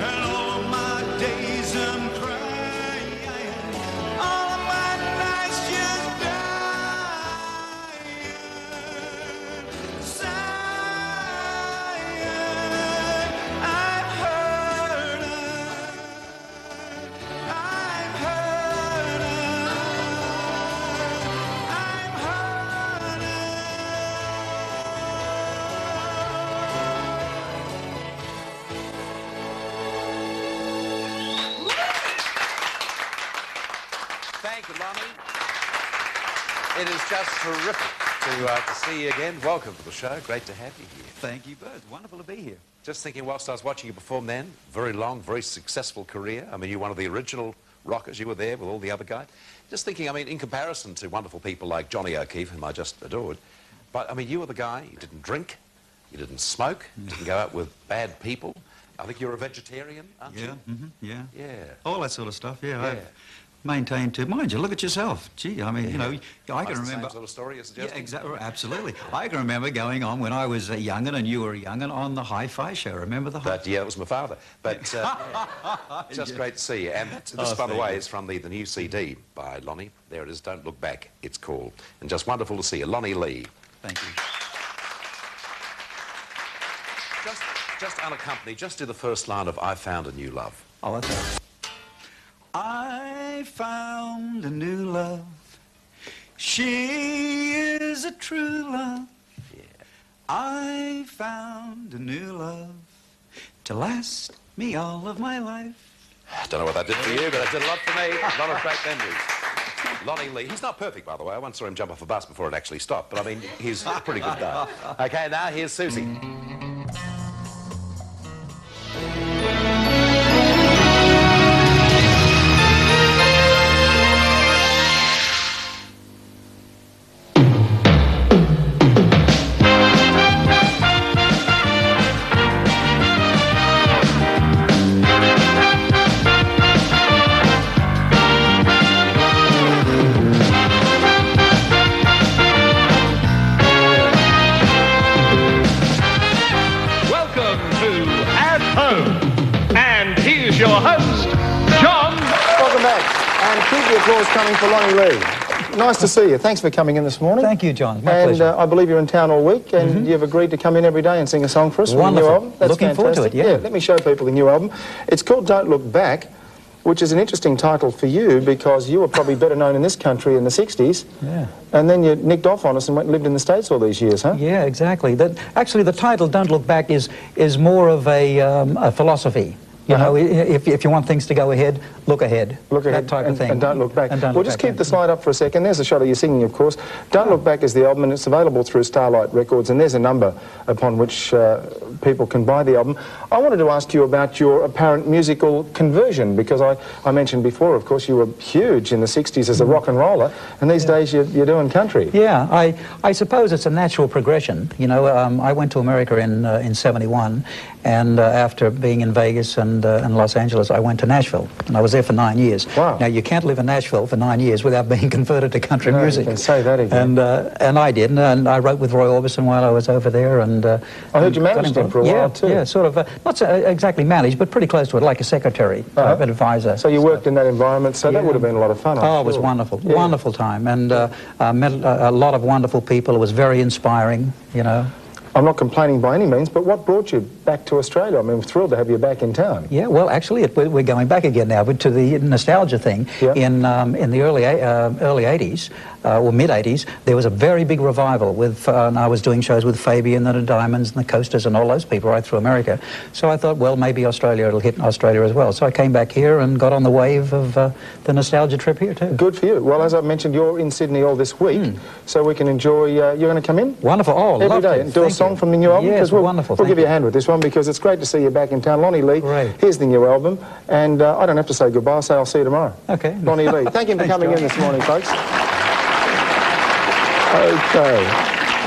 And all of my days I'm crying. All of my nights just dying. Sighing. I'm hurting. I'm hurting. I'm hurting. Thank you, Lonnie. It is just terrific to see you again. Welcome to the show. Great to have you here. Thank you both. Wonderful to be here. Just thinking, whilst I was watching you perform then, very long, very successful career. I mean, you're one of the original rockers. You were there with all the other guys. Just thinking, I mean, in comparison to wonderful people like Johnny O'Keefe, whom I just adored, but, I mean, you were the guy, you didn't drink, you didn't smoke, you didn't go out with bad people. I think you're a vegetarian, aren't Yeah, you? yeah. Yeah. All that sort of stuff, yeah. Yeah. I've maintained to, mind you, look at yourself. Gee, I mean, you know, I can That's the remember... same sort of story you're suggesting? Yeah, exactly, absolutely. I can remember going on when I was a young'un and you were a young'un on the Hi-Fi show. Remember the But yeah, it was my father. But just great to see you. And this, by the way, is from the new CD by Lonnie. There it is, Don't Look Back, it's called. And just wonderful to see you. Lonnie Lee. Thank you. Just unaccompanied, just do the first line of I Found a New Love. Oh, that's right. I found a new love. She is a true love. Yeah. I found a new love to last me all of my life. Don't know what that did for you, but it did a lot for me. A lot of great memories. Lonnie Lee, he's not perfect, by the way. I once saw him jump off a bus before it actually stopped, but I mean, he's a pretty good guy. Okay, now here's Susie. Your host, John. Welcome back, and keep the applause coming for Lonnie Lee. Nice to see you. Thanks for coming in this morning. Thank you, John. My pleasure. I believe you're in town all week, and you've agreed to come in every day and sing a song for us. Wonderful. From the new album. That's Looking forward to it, yeah. Let me show people the new album. It's called Don't Look Back, which is an interesting title for you because you were probably better known in this country in the 60s. Yeah. And then you nicked off on us and went and lived in the States all these years, huh? Yeah, exactly. Actually, the title "Don't Look Back" is more of a philosophy. You know, if you want things to go ahead, look ahead. Look ahead, that type of thing. And don't look back. We'll just keep the slide up for a second. There's a shot of you singing, of course. Don't Look Back is the album, and it's available through Starlight Records, and there's a number upon which people can buy the album. I wanted to ask you about your apparent musical conversion, because I mentioned before, of course, you were huge in the 60s as a rock and roller, and these days you're doing country. Yeah, I suppose it's a natural progression. You know, I went to America in '71, and after being in Vegas and Los Angeles, I went to Nashville, and I was there for 9 years. Wow. Now, you can't live in Nashville for 9 years without being converted to country music. You can say that again. And I did, and I wrote with Roy Orbison while I was over there. And I heard you managed him for a while, too. Yeah, sort of, not so exactly managed, but pretty close to it, like a secretary, type an advisor. So you worked in that environment, so that would have been a lot of fun, I'm Oh, it was sure. wonderful, Yeah. wonderful time, and met a lot of wonderful people. It was very inspiring, you know. I'm not complaining by any means, but what brought you back to Australia? I mean, we're thrilled to have you back in town. Yeah, well, actually, we're going back again now, but to the nostalgia thing. Yeah. In the early 80s, or mid-80s, there was a very big revival with, and I was doing shows with Fabian and the Diamonds and the Coasters and all those people right through America. So I thought, well, maybe it'll hit Australia as well. So I came back here and got on the wave of the nostalgia trip here, too. Good for you. Well, as I mentioned, you're in Sydney all this week, so we can enjoy, you're going to come in? Wonderful. Oh, every day and do a song from the new album? Yes, wonderful. We'll give you a hand with this one because it's great to see you back in town. Lonnie Lee, Great. Here's the new album, and I don't have to say goodbye, so I'll see you tomorrow. Okay. Lonnie Lee. Thank you for Thanks, coming John. in this morning, folks. Okay.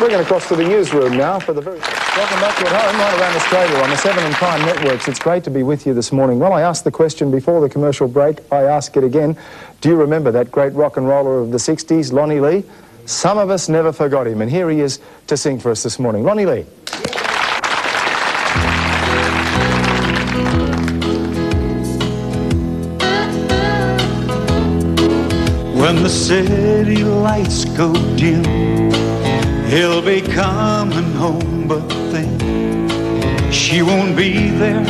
We're going to cross to the newsroom now for the very... Welcome back to At Home, right around Australia on the 7 and Prime networks. It's great to be with you this morning. Well, I asked the question before the commercial break. I ask it again. Do you remember that great rock and roller of the 60s, Lonnie Lee? Some of us never forgot him, and here he is to sing for us this morning. Lonnie Lee. When the city lights go dim, he'll be coming home, but then she won't be there,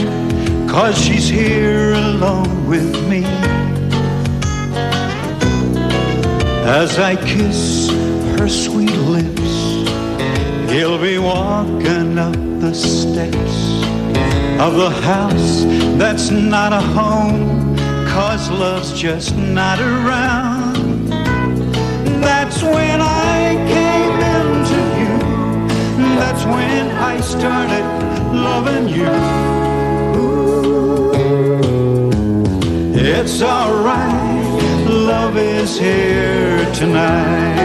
'cause she's here alone with me. As I kiss her sweet lips, he'll be walking up the steps of the house that's not a home, 'cause love's just not around. That's when I came into view. That's when I started loving you. Ooh, it's alright, love is here tonight.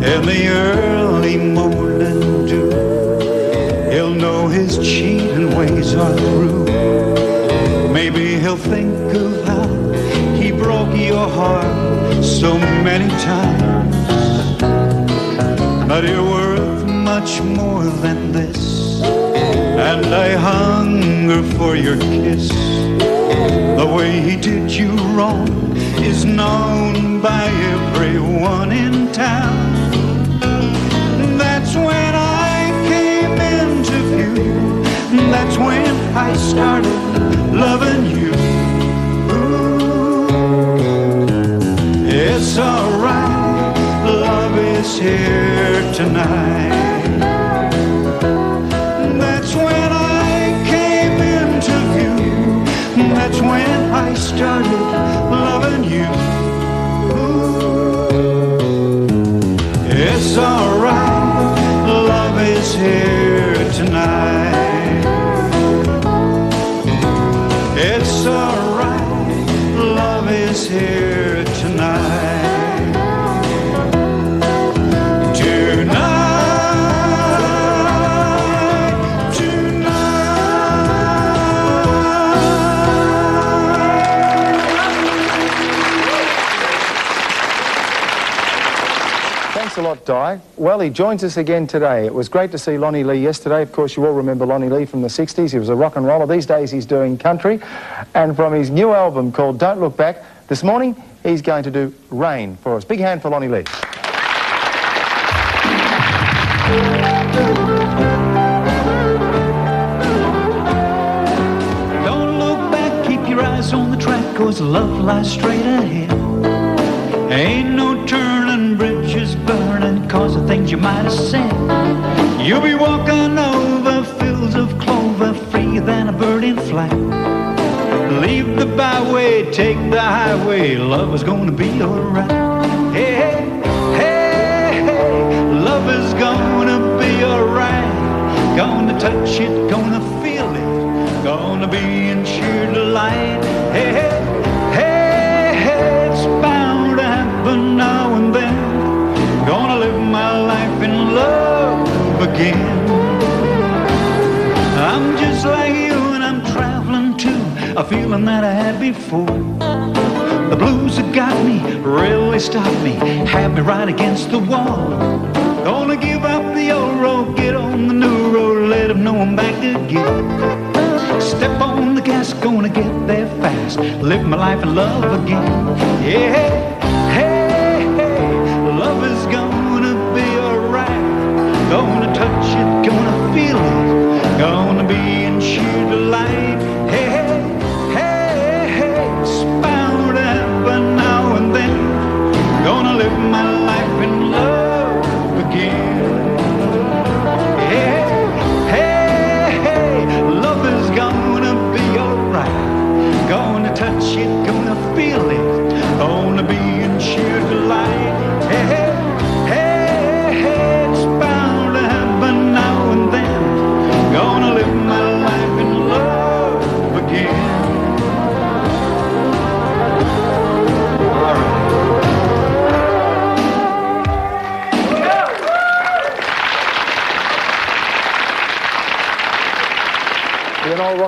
In the early morning dew, he'll know his cheating ways are through. Maybe he'll think of how he broke your heart so many times, but you're worth much more than this, and I hunger for your kiss. The way he did you wrong is known by everyone in town. That's when I came into view. That's when I started loving you. It's alright, love is here tonight. That's when I came into view. That's when I started loving you. It's alright, love is here tonight. It's alright, love is here tonight. Thanks a lot, Di. Well, he joins us again today. It was great to see Lonnie Lee yesterday. Of course, you all remember Lonnie Lee from the 60s. He was a rock and roller. These days, he's doing country. And from his new album called Don't Look Back, this morning, he's going to do Rain for us. Big hand for Lonnie Lee. Don't look back, keep your eyes on the track, 'cause love lies straight ahead. Ain't no turning, bridges burning, 'cause of things you might have said. You'll be walking over fields of clover, freer than a bird in flight. Leave the byway, take the highway, love is gonna be alright. Hey, hey, hey, hey, love is gonna be alright. Gonna touch it, gonna feel it, gonna be in sheer delight. Hey, hey, hey, hey, it's bound to happen now and then. Gonna live my life in love again. I'm just like you and I'm traveling too, a feeling that I had before. The blues have got me, really stopped me, had me right against the wall. Gonna give up the old road, get on the new road, let them know I'm back again. Step on the gas, gonna get there fast, live my life in love again. Yeah, hey, hey, love is gonna be alright. Gonna touch it, gonna feel it, gonna be in sheer delight. Hey, hey, hey, hey, it's bound to happen now and then. Gonna live my life in love again. Hey, hey, hey, love is gonna be alright. Gonna touch it, gonna feel it, gonna be in sheer delight. Hey, hey, hey, hey, it's bound to happen now and then. Gonna live my life in love again. All right.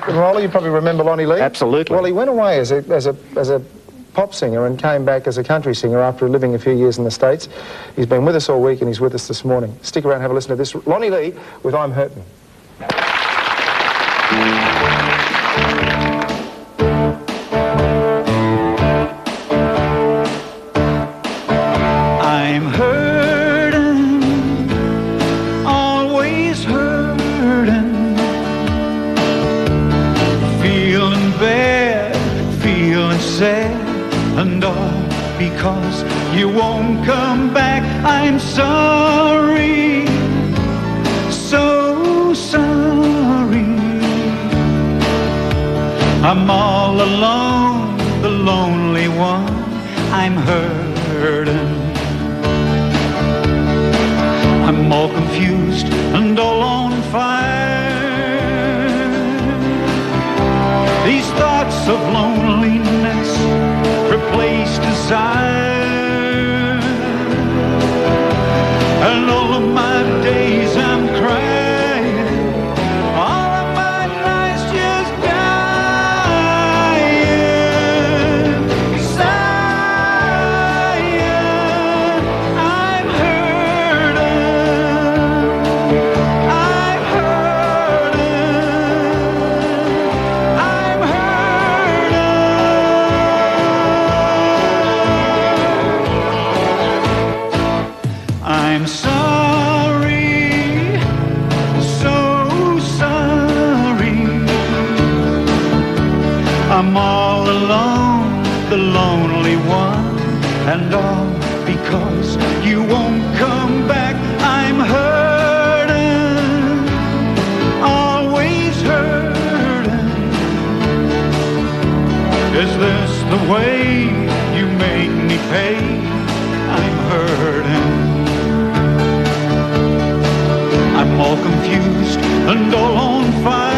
rock and roller. You probably remember Lonnie Lee? Absolutely. Well, he went away as a pop singer and came back as a country singer after living a few years in the States. He's been with us all week and he's with us this morning. Stick around and have a listen to this. Lonnie Lee with I'm Hurtin'. I'm hurting, always hurting, feeling bad, feeling sad, and all because you won't come back. I'm sorry, so sorry. I'm all alone, the lonely one. I'm hurting. I'm all confused and all on fire. These thoughts of loneliness replace desire, and all of my days I'm crying, all of my nights just dying, sighing. I'm I'm sorry, so sorry. I'm all alone, the lonely one, and all because you won't come back. I'm hurting, always hurting. Is this the way you make me pay? I'm hurting. I'm all confused and all on fire.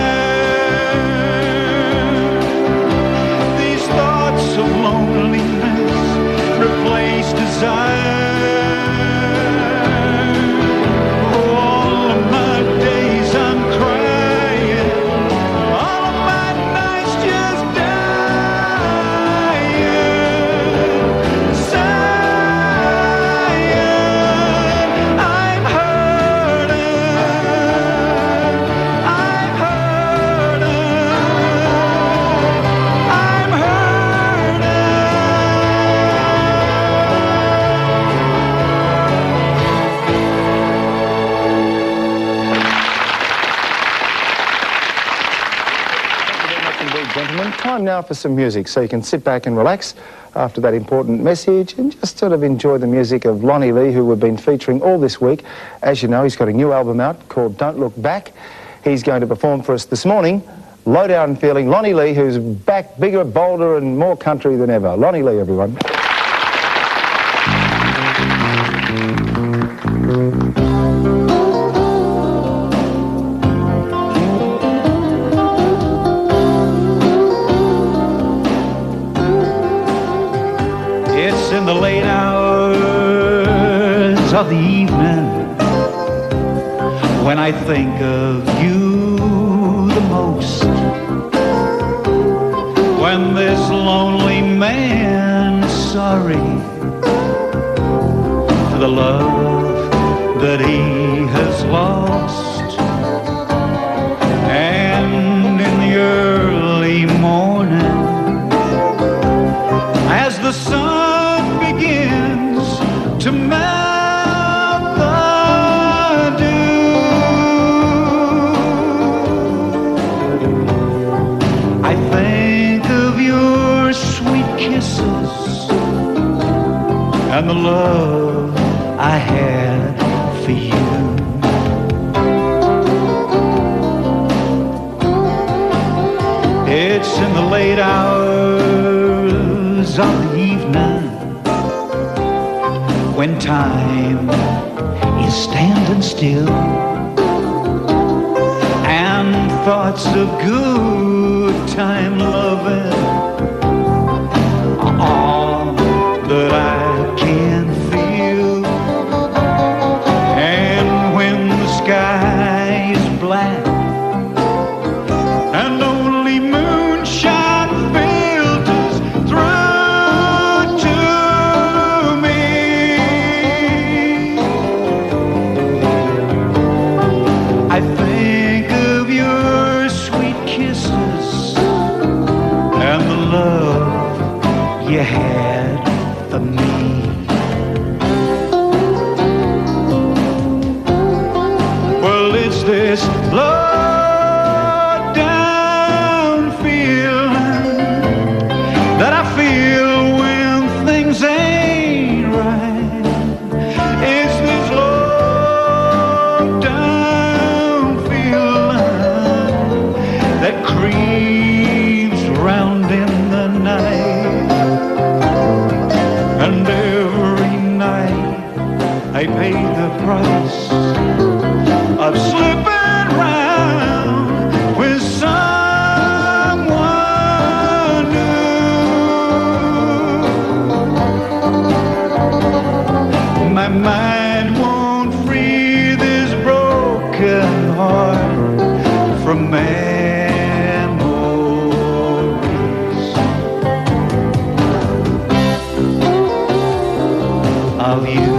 These thoughts of loneliness replace desire. Oh, all of my days I'm crying, all of my nights just dying, sighing. I'm Gentlemen, time now for some music so you can sit back and relax after that important message and just sort of enjoy the music of Lonnie Lee, who we've been featuring all this week. As you know, he's got a new album out called Don't Look Back. He's going to perform for us this morning. Low down feeling, Lonnie Lee, who's back bigger, bolder and more country than ever. Lonnie Lee, everyone. It's in the late hours of the evening when I think of you the most, when this lonely man is sorry for the love that he has lost, and in the early morning as the sun begins to melt the dew, I think of your sweet kisses and the love I had for you. It's in the late hours of the evening when time is standing still and thoughts of good time loving are all that I can feel. And when the sky is black and only you had for me. Well, it's this low down feeling that I feel when things ain't right. It's this low down feeling that creeps round in the night. And every night I pay the price of slipping round with someone new. My mind won't free this broken heart from memories of you.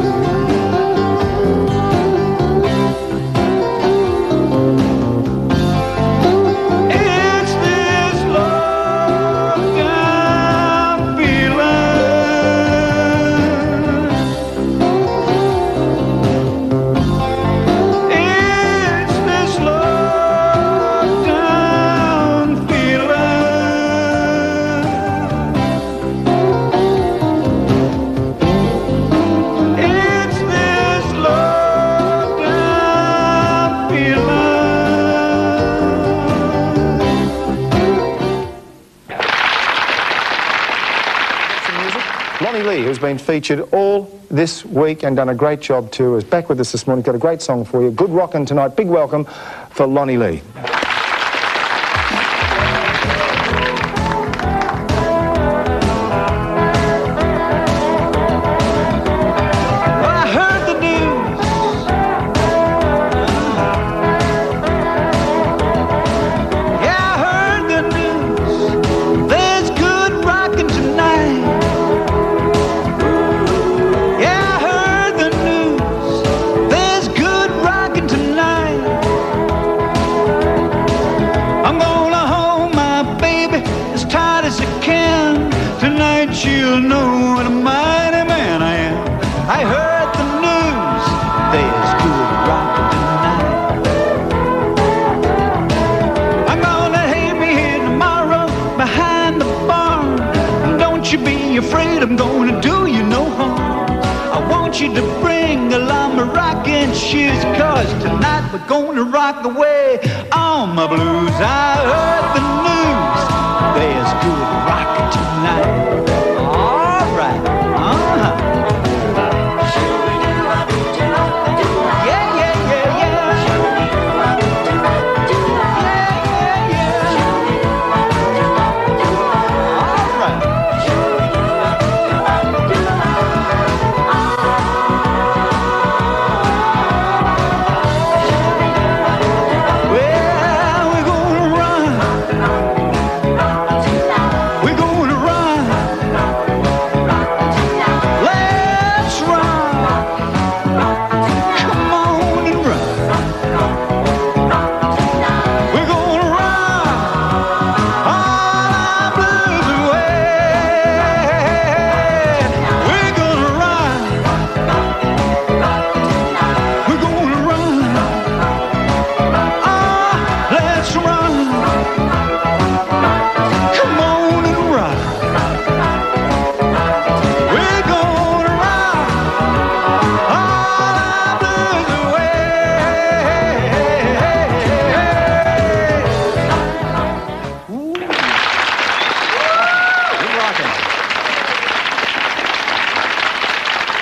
Lonnie Lee, who's been featured all this week and done a great job too, is back with us this morning. Got a great song for you. Good rockin' tonight. Big welcome for Lonnie Lee. She'll know what a mighty man I am. I heard the news, there's good rockin' tonight. I'm gonna have me here tomorrow behind the barn. And don't you be afraid, I'm gonna do you no harm. I want you to bring along my rockin' shoes, 'cause tonight we're gonna rock away on my blues. I heard the news, there's good rockin' tonight.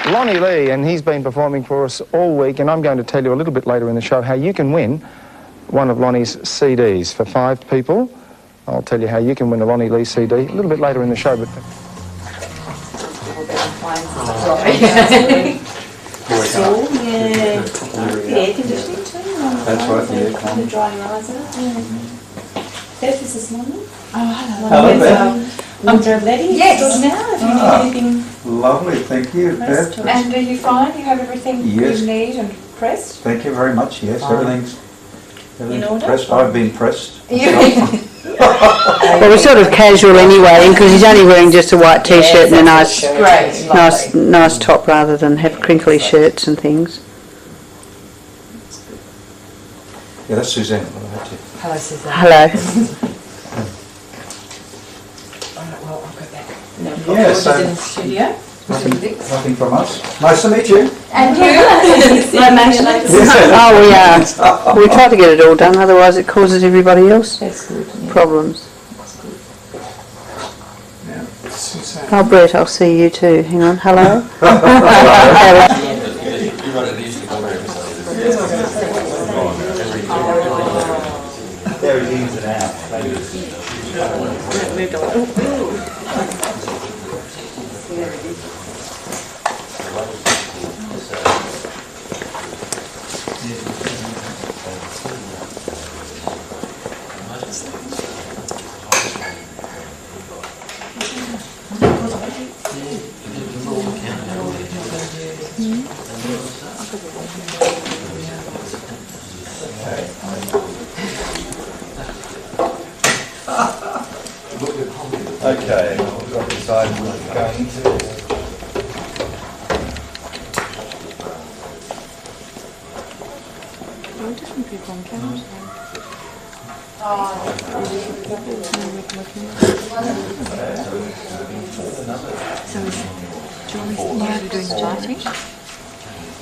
Lonnie Lee, and he's been performing for us all week, and I'm going to tell you a little bit later in the show how you can win one of Lonnie's CDs for 5 people. I'll tell you how you can win a Lonnie Lee CD a little bit later in the show. But air conditioning too. That's right, the air con. The drying eyes out. This is Lonnie. Oh, hello. Wardrobe lady. Yes. Now, if you need anything. Lovely, thank you. And are you fine? You have everything yes. you need and pressed? Thank you very much. Yes, everything's in order. pressed. I've been pressed. Well, we're sort of casual anyway, because he's only wearing just a white t-shirt and a nice top rather than have crinkly shirts and things. Yeah, that's Suzanne. Hello, Suzanne. Hello. Well, I'll go back. Yes, in the studio. Nothing from us. Nice to meet you. And you. Oh, we are. We try to get it all done, otherwise it causes everybody else problems. Oh, Brett, I'll see you too. Hang on. Hello. There it is and out. Okay, we've got to decide what we're going into. Different people on camera. So is Johnny doing charting?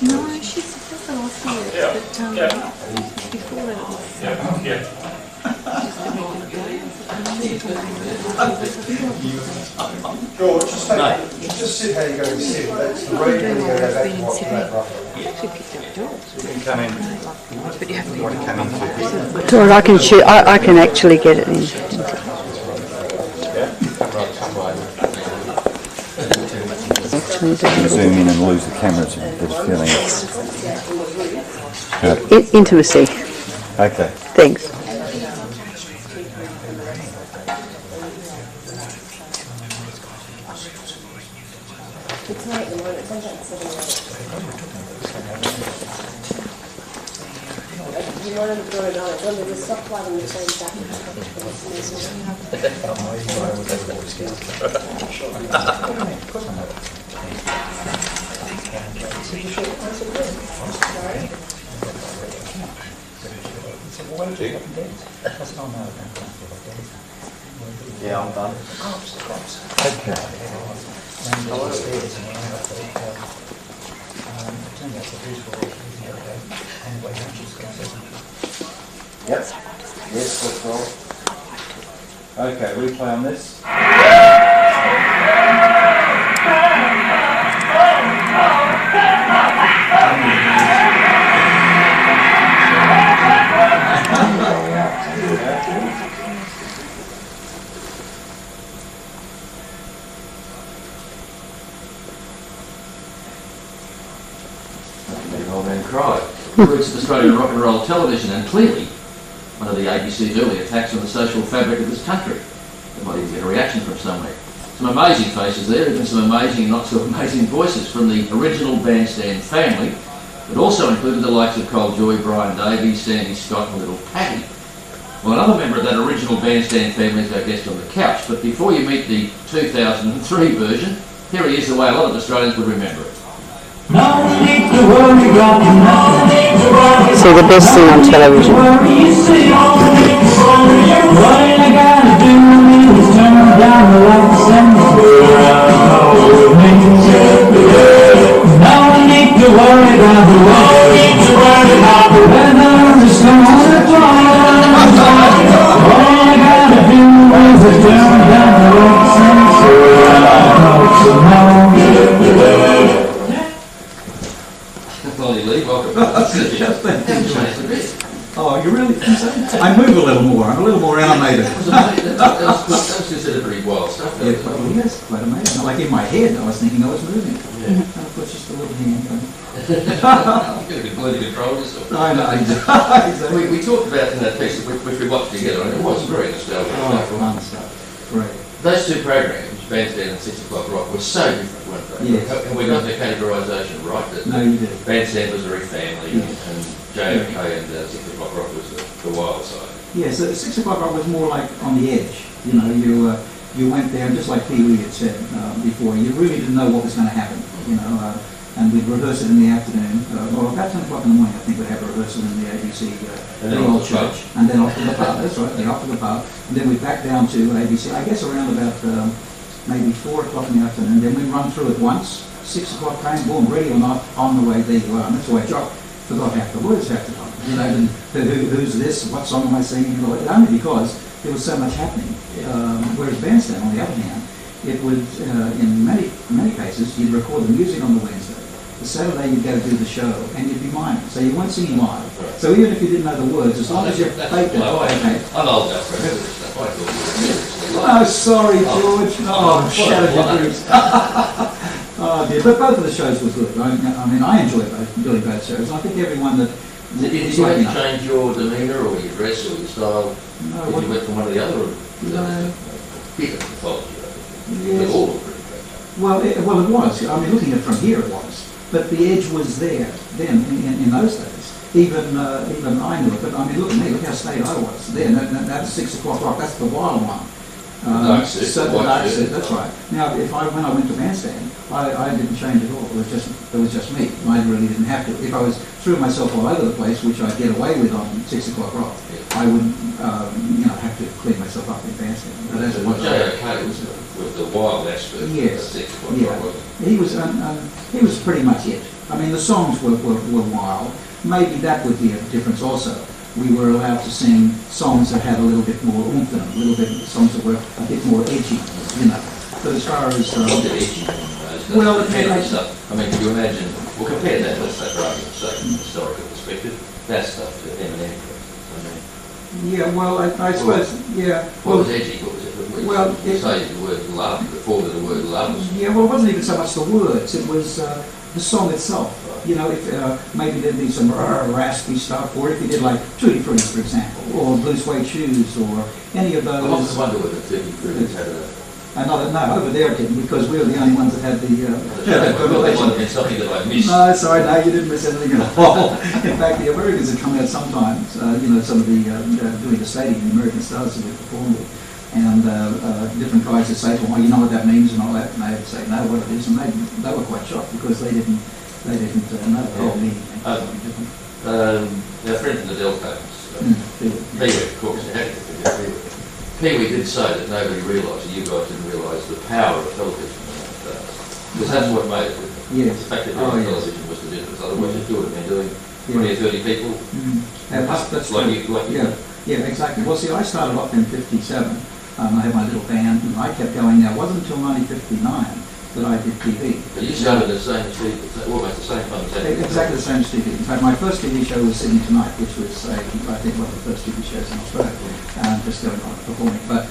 No, she's supposed to last year, but before that it was just a regular day. George, just sit how you're going to sit. That's the radio you're going to go back to what that roughly. Actually picked up jobs. You can come in. But you have to Want to come into? George, I can shoot. I can actually get it in. Zoom in and lose the cameras. There's feeling. Intimacy. Okay. Thanks. You want to draw it on. It's under the soft light on the same side. Yeah, I'm done. Okay. Yep. Yes, that's right. Okay, replay on this. Old Man Cried. Roots of Australian rock and roll television, and clearly one of the ABC's early attacks on the social fabric of this country. They might even get a reaction from somewhere. Some amazing faces there, even some amazing, not so amazing voices from the original bandstand family, but also included the likes of Cole Joy, Brian Davies, Sandy Scott and Little Patty. Well, another member of that original bandstand family is our guest on the couch, but before you meet the 2003 version, here he is the way a lot of Australians would remember it. So the best thing on television. Lonnie Lee, welcome. Oh, you really think so? I move a little more. I'm a little more animated. That was considered pretty wild stuff. Yeah, well, yes, quite amazing. Like in my head, I was thinking I was moving. Yeah. And of course, just a little hand thing. You've got to completely control yourself. I know. Exactly. We talked about in that piece which we watched together, and it was very nostalgic. Oh, fun stuff. Great. Those two programs, Bandstand and 6 O'Clock Rock, were so different, weren't they? Yes. And we got the categorisation right. That No, you did. Bandstand was very family, and JFK and 6 O'Clock Rock was the wild side. Yes, 6 o'clock rock was more like on the edge. You know, you went there, just like Pee Wee had said before, you really didn't know what was going to happen, you know, and we'd rehearse it in the afternoon, or about 10 o'clock in the morning I think we'd have a rehearsal in the ABC, the old church, and then off to the pub, that's right, then off to the pub, and then we'd back down to ABC, I guess around about maybe 4 o'clock in the afternoon, then we'd run through it once, 6 o'clock came, boom, ready or not, on the way, there you are, and that's why Jock forgot half the words half the time, you know, and who's this, what song am I singing, only because there was so much happening. Whereas bandstand, on the other hand, it would, in many cases, you'd record the music on the Wednesday. The Saturday you'd go do the show, and you'd be miming. So you weren't singing live. So even if you didn't know the words, as long as you faked it. Okay. I'm old enough for stuff. I thought oh, sorry, George. Oh, shattered your dreams. Oh, dear. But both of the shows were good. I mean, I enjoyed doing both shows. I think everyone that... Did you have to change your demeanour or your dress or your style? No. If you went from one to the other? Or no. Bit of mythology, I think. Yes. They all look pretty great. Well, it was. I mean, looking at it from here, it was. But the edge was there then, in those days. Even I knew it. But I mean, look at me. Look how staid I was then. That's 6 o'clock rock. That's the wild one. Dark suit. So the dark suit. That's right. Now, when I went to bandstand, I didn't change at all. It was just me. I really didn't have to. If I threw myself all over the place, which I'd get away with on 6 o'clock rock, I wouldn't, have to clean myself up in bandstand. But that's what J.O.K. was the wild expert. Yes. 6 o'clock rock. He was pretty much it. I mean, the songs were wild. Maybe that would be a difference also. We were allowed to sing songs that had a little bit more oomph in them, a little bit songs that were a bit more edgy, you know. But as far as well, I mean, can you imagine? Well, compare that, let's say, for argument's sake, from a historical perspective, that stuff to Eminem. Yeah, well, I suppose, yeah. What was edgy? What was it? Well, you say the word love, before the word love was... Yeah, well, it wasn't even so much the words, it was the song itself. You know, if maybe there'd be some raspy stuff, or if you did like Tutti Frutti, for example, or Blue Suede Shoes, or any of those. I often wonder whether Tutti Frutti had no, over there it didn't, because we were the only ones that had the something that I missed. No, sorry, no, you didn't miss anything at all. In fact, the Americans had come out sometimes, some of the, doing the stadium, the American stars that we performed with, and different guys would say to them, well, you know what that means and all that, and they would say, no, what it is, and they were quite shocked, because they didn't know the whole meaning. Our friend from the Deltones, Pee-wee, of course, Pee-wee did say that nobody realised, you guys didn't realise the power of television in those days. Because that's what made it. Yes. The fact that television was the difference. Otherwise, you would have been doing 20 or 30 people. That's like true. you. Yeah, exactly. Well, see, I started off in '57. I had my little band, and I kept going. Now, it wasn't until 1959 that I did TV. But you started the same as TV, almost the same time as that. Exactly the same as TV. In fact, my first TV show was Sydney Tonight, which was, I think, one of the first TV shows in Australia, just going on performing. But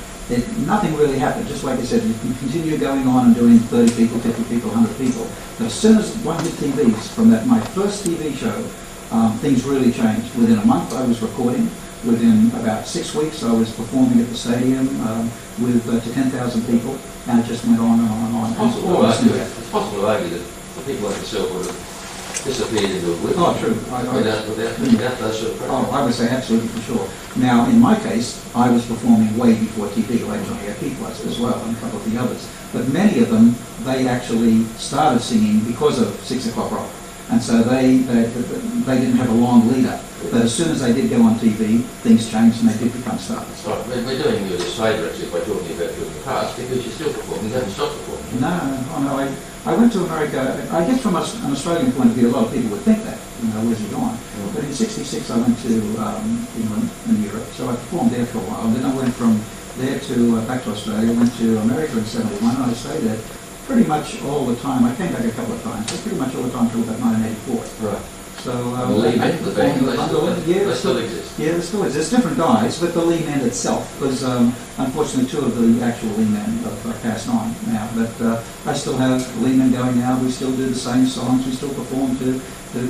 nothing really happened. Just like I said, you can continue going on and doing 30 people, 50 people, 100 people. But as soon as one hit TVs, from my first TV show, things really changed. Within a month, I was recording. Within about 6 weeks, I was performing at the stadium with to 10,000 people, and it just went on and on and on. It's possible to argue that people like yourself would have disappeared into oblivion. Oh, true. Without those sort of programs. Oh, I would say absolutely for sure. Now, in my case, I was performing way before TV, like Johnny O'Keefe was as well, and a couple of the others. But many of them, they actually started singing because of 6 o'clock rock. And so they didn't have a long lead up. But as soon as they did go on TV, things changed and they did become stars. Right. We're doing you a disfavour actually by talking about you in the past, because you're still performing, you haven't stopped performing. No. I went to America. I guess from an Australian point of view, a lot of people would think that, where's he gone? But in '66 I went to England and Europe, so I performed there for a while. Then I went from there to back to Australia, went to America in '71, and I stayed there pretty much all the time. I came back a couple of times, but pretty much all the time until about 1984. Right. So the they still exist. Yeah, they still exist. Different guys, but the Lee Men itself was unfortunately two of the actual Lee Men have passed on now. But I still have Lee Men going now. We still do the same songs. We still perform to the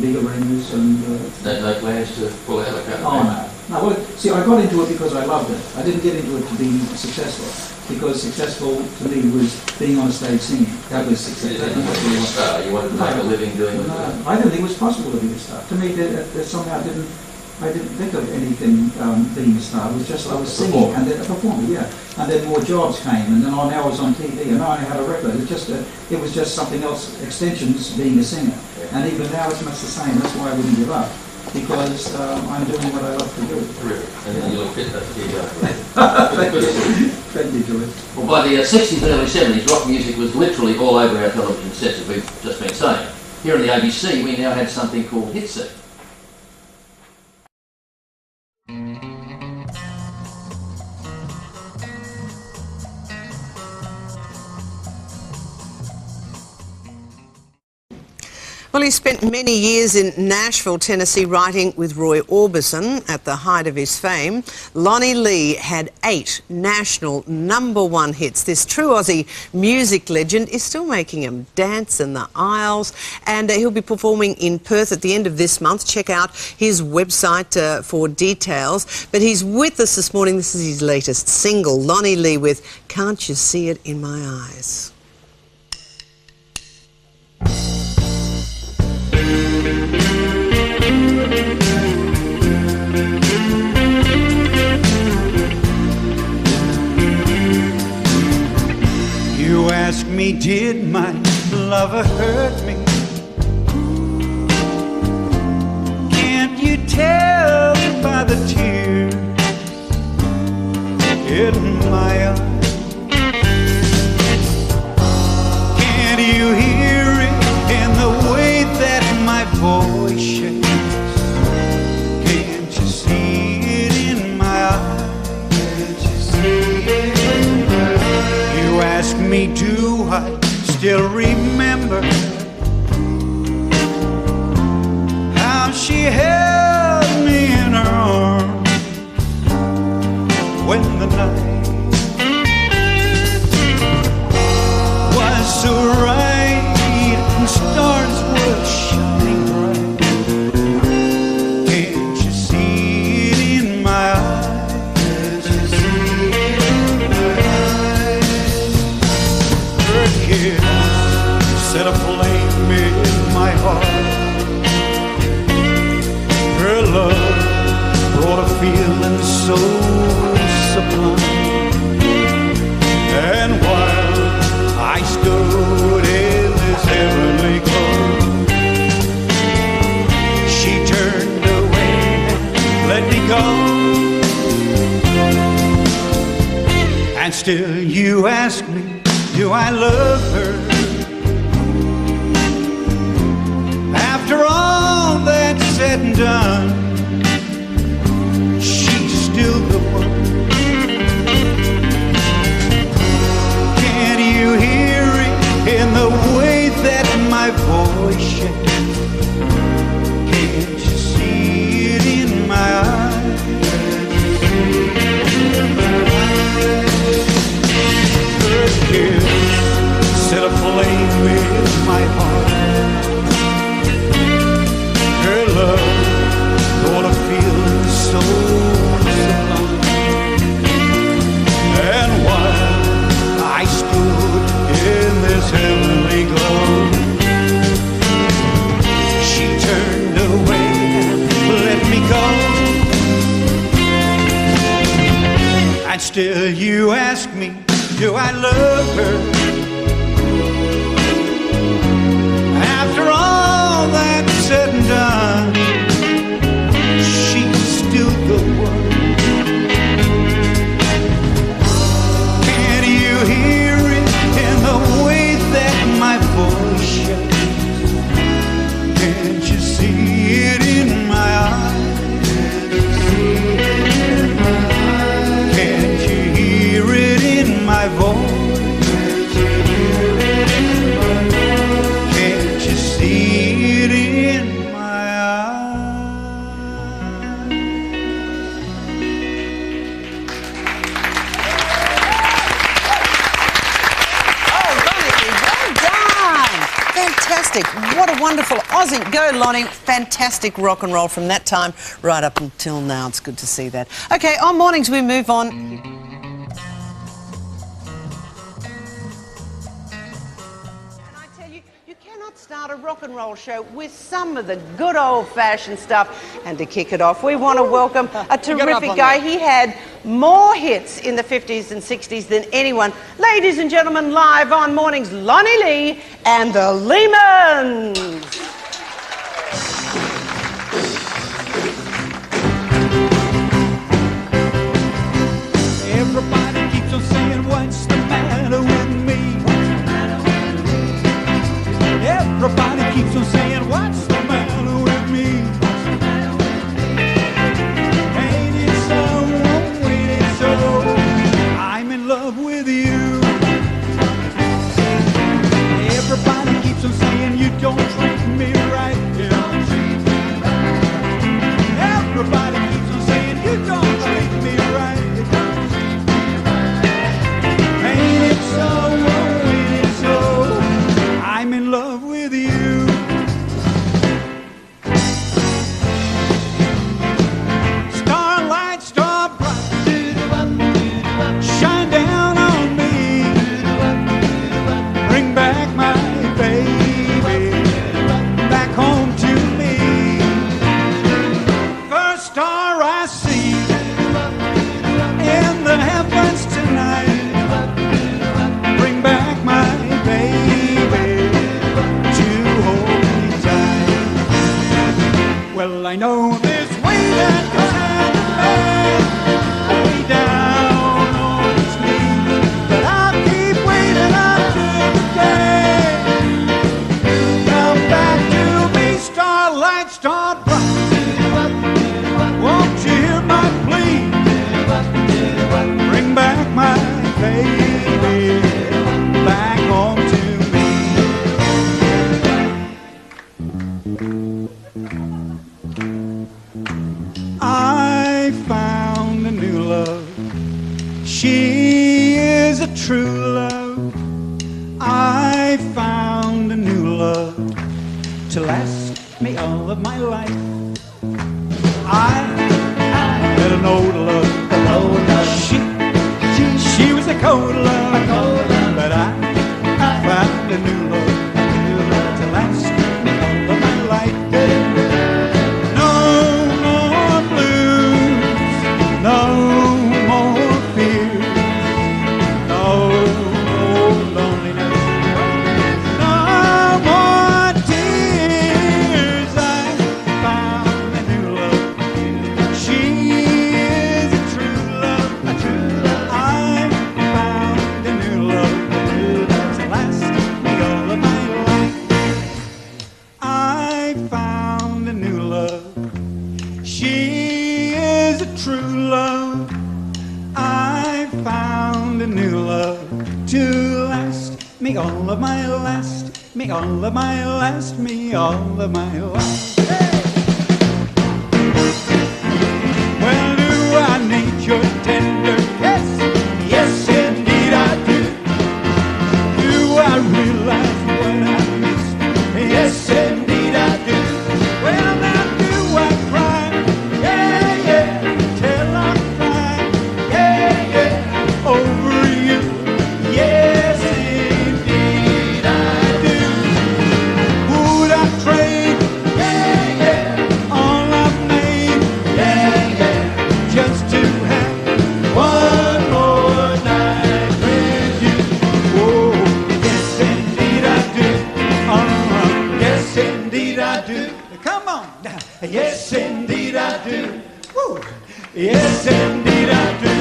big arenas and. No plans to pull out? No. Well, see, I got into it because I loved it. I didn't get into it to be successful. Because successful to me was being on a stage singing. That was success. You didn't want to be a star. You wanted to make a living doing it. No, I didn't think it was possible to be a star. To me, that somehow didn't I didn't think of anything being a star. It was just I was singing and then a performer, yeah. And then more jobs came, and then now I was on TV, and now I had a record. It was just something else. Extensions being a singer, and even now it's much the same. That's why I wouldn't give up, because I'm doing what I love to do. And you look fit, that's Thank you. Thank you, George. Well, by the 60s and early 70s, rock music was literally all over our television sets, as we've just been saying. Here on the ABC, we now had something called Hit Set. Well, he spent many years in Nashville, Tennessee, writing with Roy Orbison at the height of his fame. Lonnie Lee had 8 national #1 hits. This true Aussie music legend is still making them dance in the aisles, and he'll be performing in Perth at the end of this month. Check out his website for details. But he's with us this morning. This is his latest single, Lonnie Lee with Can't You See It in My Eyes. You ask me, did my lover hurt me? Can't you tell by the tears in my eyes? Can't you hear it in the way that my voice shakes? Can't you see it in my eyes? Can't you see it in my eyes? You ask me, do I still remember how she held me in her arms when the night was so right and stars were shining bright? Can't you see it in my eyes? Can't you see it in my eyes? Her kiss set a flame in my heart. Her love brought a feeling so sublime. And while I stood in this heavenly glow, she turned away and let me go. And still you ask me, do I love her? After all that's said and done, she's still the one. Can you hear it in the way that my voice shakes? Can't you see it in my eyes? Her kiss set a flame in my heart. Her love brought a feeling so sublime. And while I stood in this heavenly glow, she turned away and let me go. And still you ask me, do I love her? After all that's said and done, she's still the one. Can you hear it in the way that my voice shakes? Can't you see it in my eyes? Can't you hear it in my voice? Can't you see it in my eyes? Oh, Lonnie, well done! Fantastic. What a wonderful Aussie. Go, Lonnie. Fantastic rock and roll from that time right up until now. It's good to see that. Okay, on mornings we move on. not start a rock and roll show with some of the good old-fashioned stuff? And to kick it off, we want to welcome a terrific guy. He had more hits in the 50s and 60s than anyone. Ladies and gentlemen, live on Mornings, Lonnie Lee and the Lehmans. Everybody keeps on saying, what's the matter with me? Everybody keeps on saying, what's the matter with me? Ain't it so, ain't it so, I'm in love with you. Everybody keeps on saying, you don't treat me right. Everybody keeps on saying, you don't treat me right. I'm in love with you. Starlight, star bright, shine down on me. Bring back my baby back home to me. First star I see in the heavens tonight. Bring back my baby to hold me tight. Well, I know this way that way down on his knee, but I'll keep waiting until the day. Come back to me, starlight, star bright. Won't you hear my plea? Bring back my baby back home to me. I found a new love. She is a true love. I found a new love to last me all of my life. I had an old love. She was a cold love, but I found a new love to last me all of my life. No more blues, no more fears, no more loneliness, no more tears. I found a new love. She is a true love, a true love. I found a new love to last me all of my life. I found a new love. She is a true love. I found a new love to last me all of my last, me all of my last, me all of my last. Well, do I need your tender kiss? Yes, indeed I do. Do I realize what I missed? Yes, indeed I do. Well, now do I cry? Yeah, yeah, till I cry. Yeah, yeah, over you. Yes, indeed I do. Would I trade? Yeah, yeah, all I've made. Yeah, yeah, just to have one more night with you. Oh, yes, indeed I do. Yes, indeed I do. Come on now. Yes, indeed I do. Woo. Yes, indeed I do.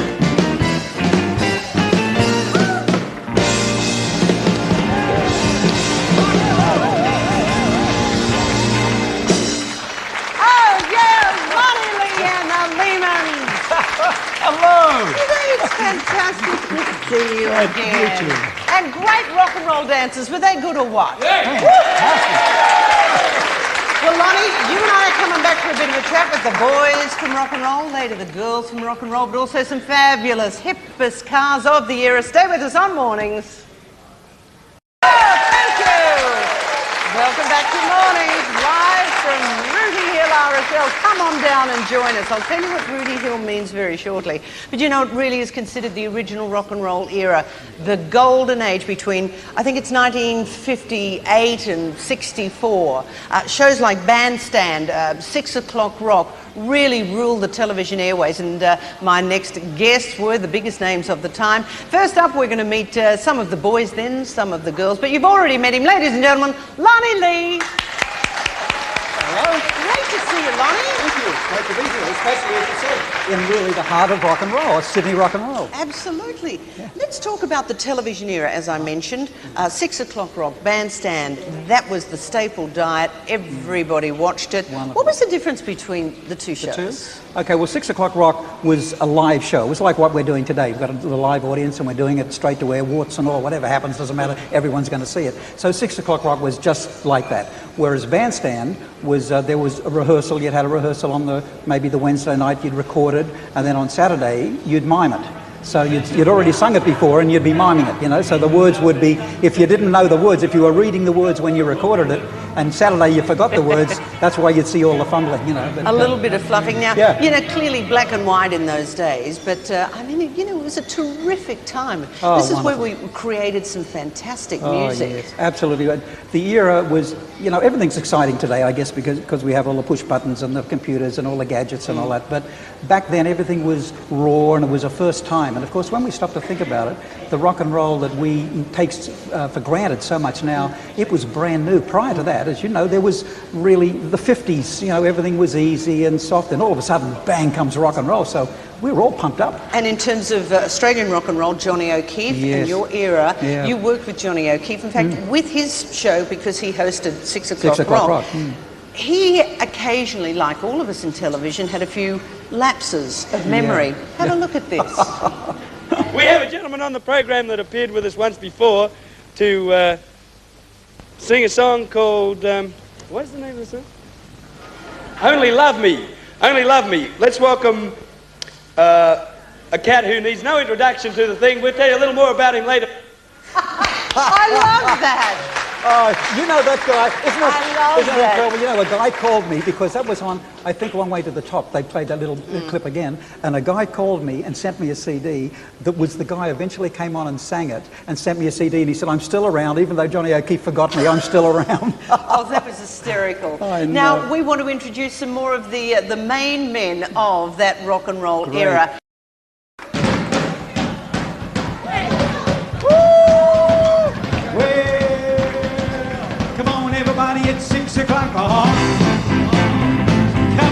Oh, yeah, Lonnie Lee and the Lehmans. Hello. It's fantastic to see you Glad to meet again. you. And great rock and roll dancers. Were they good or what? Well, Lonnie, you and I are coming back for a bit of a chat with the boys from rock and roll, later the girls from rock and roll, but also some fabulous, hippest cars of the era. Stay with us on Mornings. Oh, thank you. Welcome back to Mornings, live from Ruby Hill, Michelle, come on down and join us. I'll tell you what Rudy Hill means very shortly. But you know, it really is considered the original rock and roll era, the golden age between, I think it's 1958 and 64. Shows like Bandstand, 6 O'Clock Rock, really ruled the television airways, and my next guests were the biggest names of the time. First up, we're going to meet some of the boys, then some of the girls, but you've already met him. Ladies and gentlemen, Lonnie Lee. Hello. Great to see you, Lonnie. Thank you. Great to be here, especially, as you said, in really the heart of rock and roll, Sydney rock and roll. Absolutely. Yeah. Let's talk about the television era, as I mentioned. 6 O'Clock Rock, Bandstand, that was the staple diet. Everybody watched it. Wonderful. What was the difference between the two shows? Okay, well, 6 O'Clock Rock was a live show. It was like what we're doing today. We've got a live audience and we're doing it straight to air, warts and all. Whatever happens, doesn't matter. Everyone's going to see it. So 6 O'Clock Rock was just like that. Whereas Bandstand was, there was a rehearsal. You'd had a rehearsal on maybe the Wednesday night, you'd record it, and then on Saturday, you'd mime it. So you'd already sung it before and you'd be miming it, you know, so the words would be, if you didn't know the words, if you were reading the words when you recorded it, and Saturday you forgot the words, that's why you'd see all the fumbling, you know. But, a little bit of fluffing. Now, yeah. you know, clearly black and white in those days, but I mean, you know, it was a terrific time. Oh, this is wonderful. where we created some fantastic music. Yes, absolutely. The era was, you know, everything's exciting today, I guess, because we have all the push buttons and the computers and all the gadgets and all that, but back then everything was raw and it was a first time. And of course, when we stop to think about it, the rock and roll that we take for granted so much now, it was brand new. Prior to that, as you know, there was really the 50s, you know, everything was easy and soft, and all of a sudden, bang, comes rock and roll. So we were all pumped up. And in terms of Australian rock and roll, Johnny O'Keefe, yes. in your era, yeah. you worked with Johnny O'Keefe, in fact, with his show, because he hosted 6 O'Clock 6 O'Clock Rock. Rock. He occasionally, like all of us in television, had a few lapses of memory. Yeah. Have a look at this. We have a gentleman on the program that appeared with us once before to sing a song called, what's the name of the song? Only Love Me. Only Love Me. Let's welcome a cat who needs no introduction to the thing. We'll tell you a little more about him later. I love that. You know that guy, isn't love it that. incredible? You know, a guy called me, because that was on, I think, One Way to the Top. They played that little clip again, and a guy called me and sent me a CD that was the guy eventually came on and sang it, and sent me a CD, and he said, I'm still around, even though Johnny O'Keefe forgot me, I'm still around. Oh, that was hysterical. I know. Now, we want to introduce some more of the main men of that rock and roll Great. era. Everybody, it's 6 o'clock. Come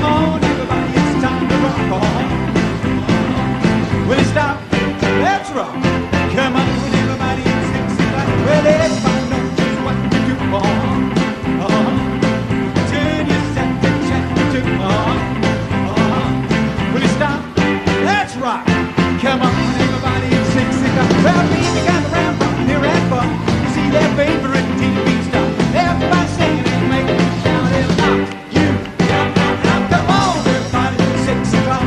on, everybody, it's time to rock. Will it stop? Let's rock. Come on, everybody, it's 6 o'clock. Well, everybody knows just what to do. Turn yourself to check to. Will it stop? Let's rock. Come on, everybody, it's 6 o'clock. Well, people got around from here and far. You see their favorite TV star. Everybody singing and making me shout it out. You come on, everybody, 6 o'clock.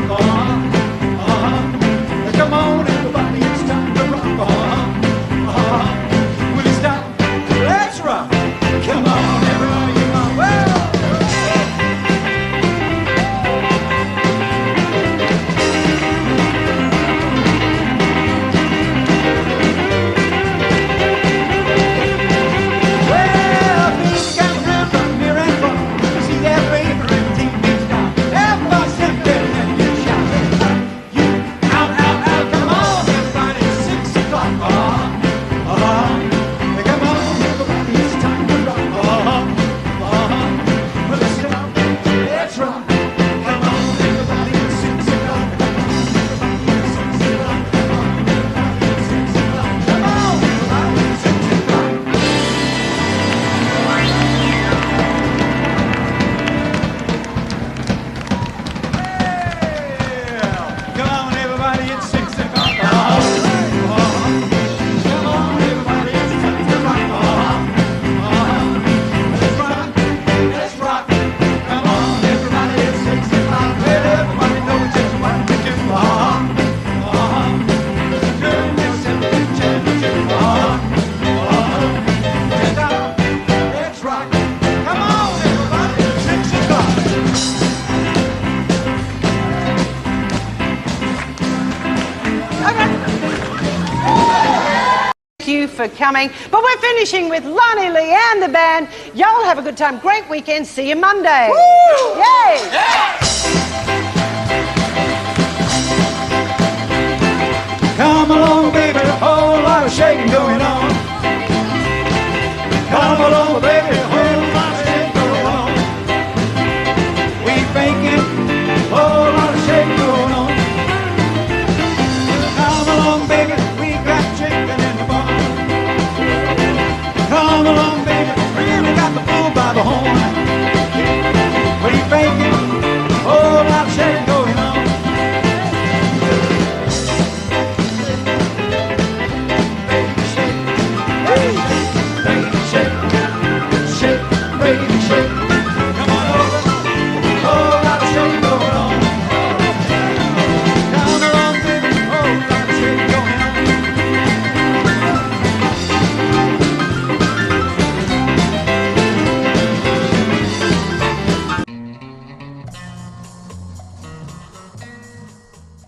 Come on, everybody, it's time to rock. Will you stop? for coming. But we're finishing with Lonnie Lee and the band. Y'all have a good time. Great weekend. See you Monday. Woo! Yay! Yeah! Come along, baby, a whole lot of shaking going on. Come along, baby, a whole lot of shaking going on. We thinking, a whole lot of shaking going on. Come along, baby, we got chicken in the barn. Come along, baby, really got the bull by the horn. We thinking, a whole lot of shaking going on.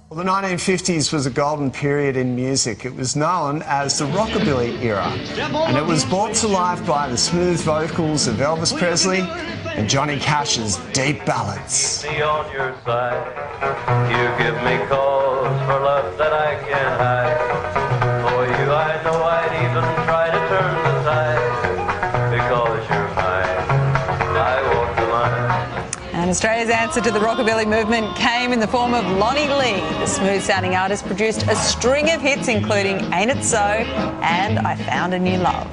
Well, the 1950s was a golden period in music. It was known as the Rockabilly era, and it was brought to life by the smooth vocals of Elvis Presley and Johnny Cash's deep ballads. Me on your side, you give me cause for love that I can't hide. For you, I know I'd even try to turn the tide, because you're mine. I walk the line. And Australia's answer to the rockabilly movement came in the form of Lonnie Lee. The smooth-sounding artist produced a string of hits, including Ain't It So and I Found a New Love.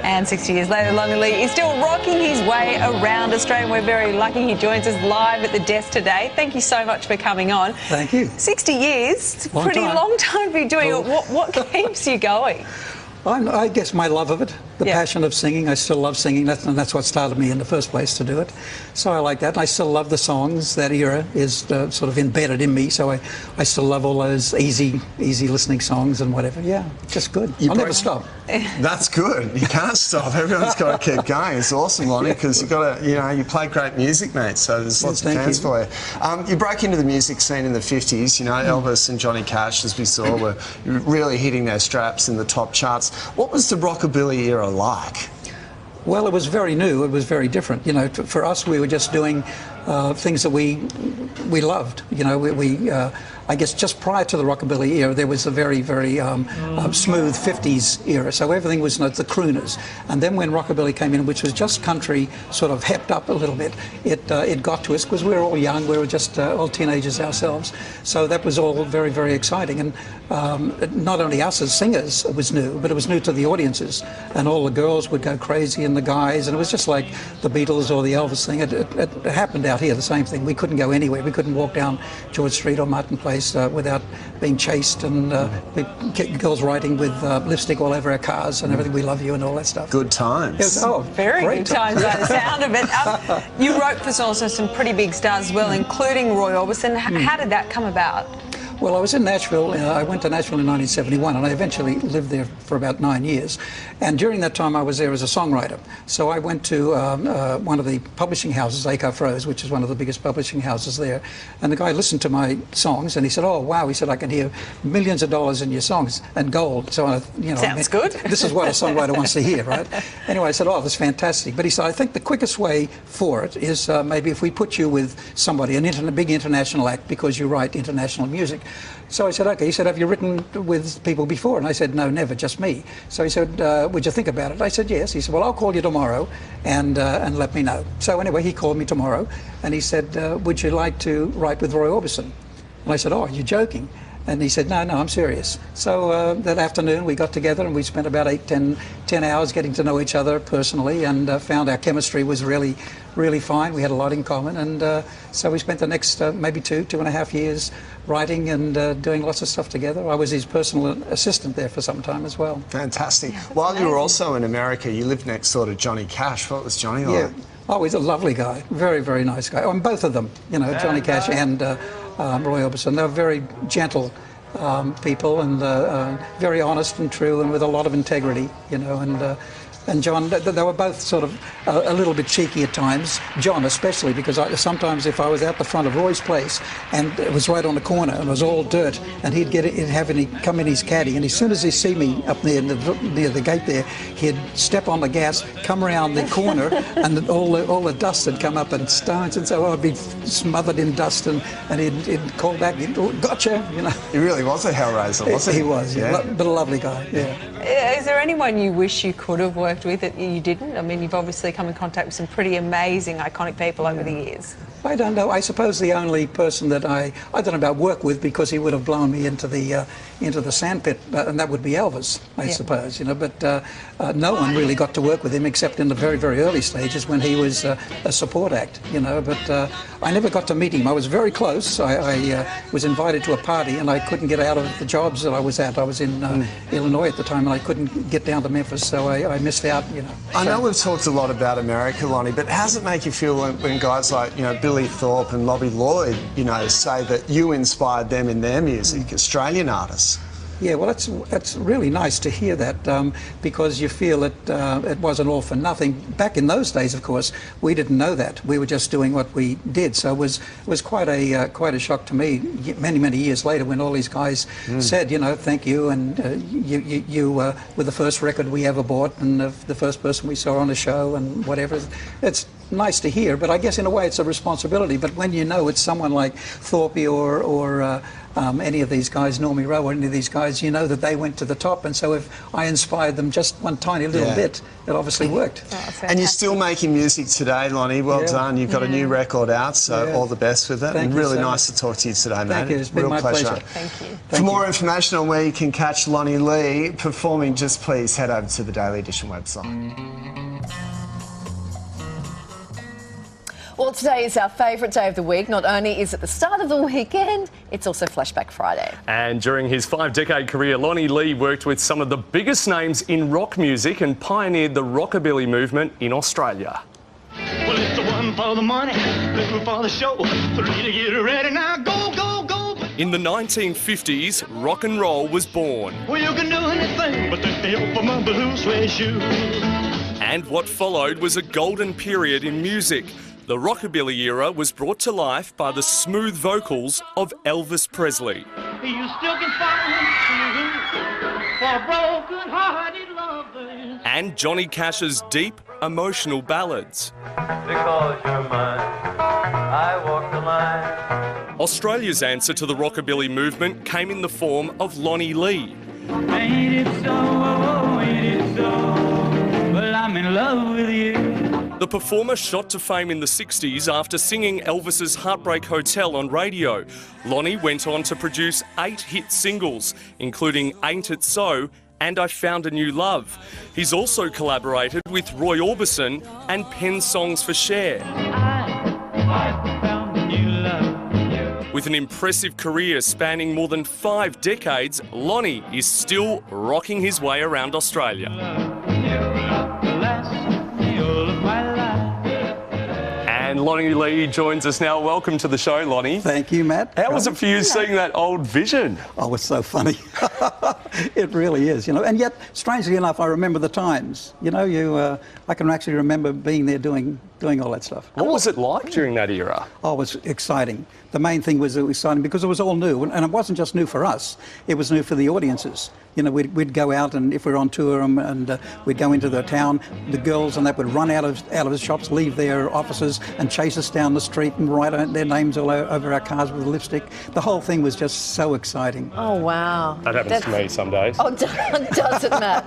And 60 years later, Lonnie Lee is still rocking his way around Australia. We're very lucky he joins us live at the desk today. Thank you so much for coming on. Thank you. 60 years, it's a Long pretty time. long time to be doing it. What keeps you going? I guess my love of it, the passion of singing. I still love singing, and that's what started me in the first place to do it. So I like that, and I still love the songs. That era is sort of embedded in me, so I still love all those easy listening songs and whatever. Yeah, just good. I'll never stop. That's good. You can't stop. Everyone's got to keep going. It's awesome, Lonnie, because you've got to, you play great music, mate, so there's lots of fans for you. You broke into the music scene in the 50s. Elvis and Johnny Cash, as we saw, were really hitting their straps in the top charts. What was the rockabilly era like? Well, it was very new. It was very different. For us, we were just doing things that we loved. I guess just prior to the rockabilly era, there was a very, very smooth 50s era. So everything was the crooners. And then when rockabilly came in, which was just country sort of hepped up a little bit, it got to us because we were all young. We were just all teenagers ourselves. So that was all very, very exciting. And not only us as singers, it was new, but it was new to the audiences. And all the girls would go crazy and the guys. And it was just like the Beatles or the Elvis thing. It happened out here, the same thing. We couldn't go anywhere. We couldn't walk down George Street or Martin Place without being chased and girls writing with lipstick all over our cars and everything. We love you and all that stuff. Good times. It was, very good times by the sound of it. You wrote for also some pretty big stars as well, including Roy Orbison. How did that come about? Well, I was in Nashville. I went to Nashville in 1971, and I eventually lived there for about 9 years. And during that time, I was there as a songwriter. So I went to one of the publishing houses, Acuff Rose, which is one of the biggest publishing houses there. And the guy listened to my songs, and he said, "Oh, wow!" He said, "I can hear millions of dollars in your songs and gold." So sounds good. This is what a songwriter wants to hear, right? Anyway, I said, "Oh, that's fantastic." But he said, "I think the quickest way for it is maybe if we put you with somebody, a big international act, because you write international music." So I said, okay. He said, "Have you written with people before?" And I said, "No, never, just me." So he said, "Would you think about it?" I said, "Yes." He said, "Well, I'll call you tomorrow and let me know." So anyway, he called me tomorrow and he said, "Would you like to write with Roy Orbison?" And I said, "Oh, you're joking." And he said, no, I'm serious. So that afternoon we got together and we spent about 10 hours getting to know each other personally, and found our chemistry was really, really fine. We had a lot in common, and so we spent the next maybe 2.5 years writing and doing lots of stuff together. I was his personal assistant there for some time as well. Fantastic. While you were also in America, you lived next door to Johnny Cash. What was Johnny like? Yeah. Oh, he's a lovely guy. Very, very nice guy. And both of them, Johnny Cash and Roy Orbison. They're very gentle people and very honest and true and with a lot of integrity, and And John, they were both sort of a little bit cheeky at times. John especially, because sometimes if I was out the front of Roy's place and it was right on the corner and it was all dirt, and he'd come in his caddy, and as soon as he'd see me up there near the gate there, he'd step on the gas, come around the corner, and all the dust had come up and stones, and so I'd be smothered in dust, and he'd call back, gotcha, you know. He really was a hellraiser, wasn't he? He was, yeah. But a lovely guy, yeah. Is there anyone you wish you could have worked with that you didn't? I mean, you've obviously come in contact with some pretty amazing, iconic people over the years. I don't know. I suppose the only person that I don't know about work with, because he would have blown me into the sandpit, and that would be Elvis, I suppose, you know. But no one really got to work with him except in the very, very early stages when he was a support act, you know. But I never got to meet him. I was very close. I was invited to a party and I couldn't get out of the jobs that I was at. I was in Illinois at the time and I couldn't get down to Memphis, so I missed out, you know. I know we've talked a lot about America, Lonnie, but how does it make you feel when guys like, you know, Billy Thorpe and Bobby Lloyd, you know, say that you inspired them in their music, Australian artists? Yeah, well, that's really nice to hear that, because you feel that it wasn't all for nothing. Back in those days, of course, we didn't know that. We were just doing what we did. So it was quite a shock to me many years later when all these guys said, you know, thank you, and you were the first record we ever bought and the first person we saw on the show and whatever. It's nice to hear, but I guess in a way it's a responsibility. But when you know it's someone like Thorpe or any of these guys, Normie Rowe or any of these guys, you know that they went to the top, and so if I inspired them just one tiny little bit, it obviously worked. And you're still making music today, Lonnie. Well done. You've got a new record out, so all the best with it. And really nice to talk to you today, mate. Thank you. It's been my pleasure. Thank you. For more information on where you can catch Lonnie Lee performing, just please head over to the Daily Edition website. Well, today is our favourite day of the week. Not only is it the start of the weekend, it's also Flashback Friday. And during his 5-decade career, Lonnie Lee worked with some of the biggest names in rock music and pioneered the Rockabilly movement in Australia. Well, it's the one for the money, two for the show, three to get ready. Now go, go, go. In the 1950s, rock and roll was born. Well, you can do anything but take the help of my blue suede shoe. And what followed was a golden period in music. The Rockabilly era was brought to life by the smooth vocals of Elvis Presley. You still can find for broken-hearted lovers. And Johnny Cash's deep, emotional ballads. Because you're mine, I walk the line. Australia's answer to the Rockabilly movement came in the form of Lonnie Lee. Ain't it so, ain't it so, well, I'm in love with you. The performer shot to fame in the 60s after singing Elvis's Heartbreak Hotel on radio. Lonnie went on to produce 8 hit singles, including Ain't It So and I Found a New Love. He's also collaborated with Roy Orbison and penned songs for Cher. I found a new love. With an impressive career spanning more than 5 decades, Lonnie is still rocking his way around Australia. And Lonnie Lee joins us now. Welcome to the show, Lonnie. Thank you, Matt. How was it for you seeing that old vision? Oh, it's so funny. It really is, you know. And yet, strangely enough, I remember the times. You know, I can actually remember being there doing all that stuff. What was it like during that era? Oh, it was exciting. The main thing was it was exciting because it was all new, and it wasn't just new for us. It was new for the audiences. You know, we'd go out, and if we were on tour, and we'd go into the town, the girls and that would run out of the shops, leave their offices, and chase us down the street and write their names all over our cars with lipstick. The whole thing was just so exciting. Oh, wow. That happens to me some days. Oh, does it, Matt?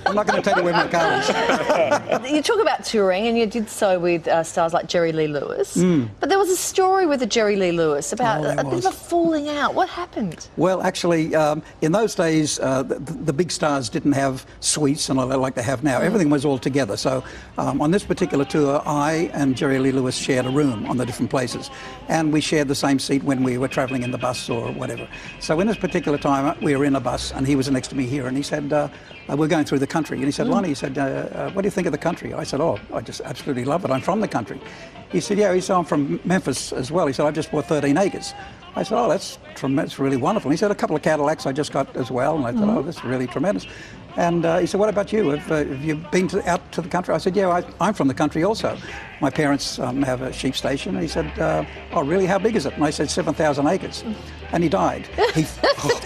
I'm not going to tell you where my car is. You talk about touring, and you did so with stars like Jerry Lee Lewis. But there was a story with a Jerry Lee Lewis about a bit of a falling out. What happened? Well, actually, in those days, the big stars didn't have suites and all that like they have now. Everything was all together. So on this particular tour, I and Jerry Lee Lewis shared a room on the different places. And we shared the same seat when we were travelling in the bus or whatever. So in this particular time, we were in a bus, and he was next to me here, and he said, we're going through the country. And he said, Lonnie, he said, what do you think of the country? I said, oh, I just absolutely love it. I'm from the country. He said, yeah. He said, I'm from Memphis as well. He said, I just bought 13 acres. I said, oh, that's really wonderful. And he said, a couple of Cadillacs I just got as well. And I thought, oh, that's really tremendous. And he said, what about you? Have you been out to the country? I said, yeah, I'm from the country also. My parents have a sheep station. And he said, oh, really? How big is it? And I said, 7,000 acres. And he died.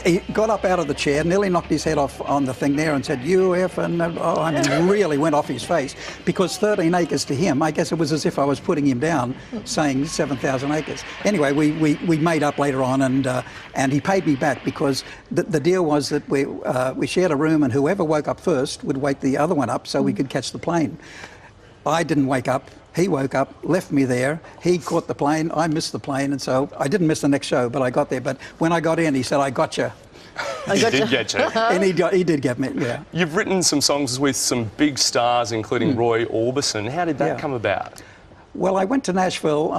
He got up out of the chair, nearly knocked his head off on the thing there and said, you effing, oh, I mean, really went off his face. Because 13 acres to him, I guess it was as if I was putting him down, saying 7,000 acres. Anyway, we made up later on, and he paid me back because the deal was that we shared a room, and whoever woke up first would wake the other one up so we could catch the plane. I didn't wake up. He woke up, left me there. He caught the plane. I missed the plane, and so I didn't miss the next show, but I got there. But when I got in, he said, I got you. He did get you. And he did get me, yeah. You've written some songs with some big stars, including Roy Orbison. How did that come about? Well, I went to Nashville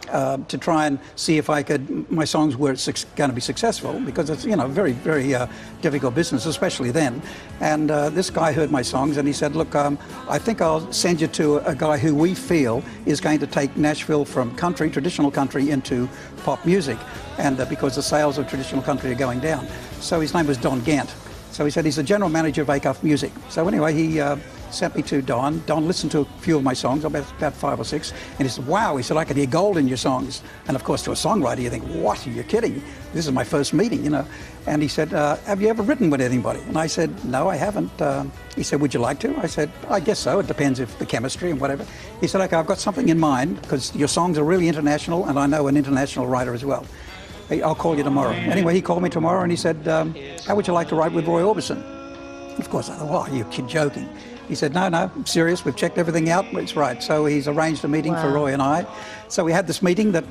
to try and see if my songs were going to be successful, because it's, you know, very, very difficult business, especially then. And this guy heard my songs and he said, look, I think I'll send you to a guy who we feel is going to take Nashville from country, traditional country, into pop music, and because the sales of traditional country are going down. So his name was Don Gant. So he said he's the general manager of Acuff Music. So anyway, he sent me to Don. Don listened to a few of my songs, about 5 or 6, and he said, wow, he said, I could hear gold in your songs. And of course, to a songwriter, you think, what, are you kidding? This is my first meeting, you know. And he said, have you ever written with anybody? And I said, no, I haven't. He said, would you like to? I said, I guess so. It depends if the chemistry and whatever. He said, okay, I've got something in mind, because your songs are really international, and I know an international writer as well. I'll call you tomorrow. Anyway, he called me tomorrow and he said, how would you like to write with Roy Orbison? Of course, I thought, oh, you're joking. He said, no, I'm serious. We've checked everything out. It's right. So he's arranged a meeting for Roy and I. So we had this meeting that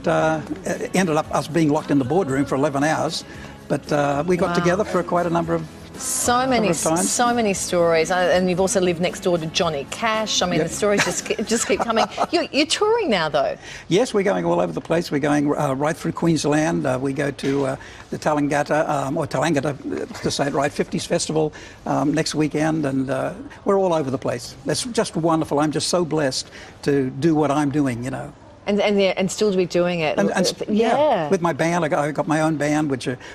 ended up us being locked in the boardroom for 11 hours. But we got together for quite a number of So many stories, and you've also lived next door to Johnny Cash. I mean, the stories just keep coming. You're touring now, though. Yes, we're going all over the place. We're going right through Queensland. We go to the Tallangatta, to say it right, 50s Festival next weekend, and we're all over the place. That's just wonderful. I'm just so blessed to do what I'm doing, you know. And still to be doing it. Yeah, with my band. I got my own band,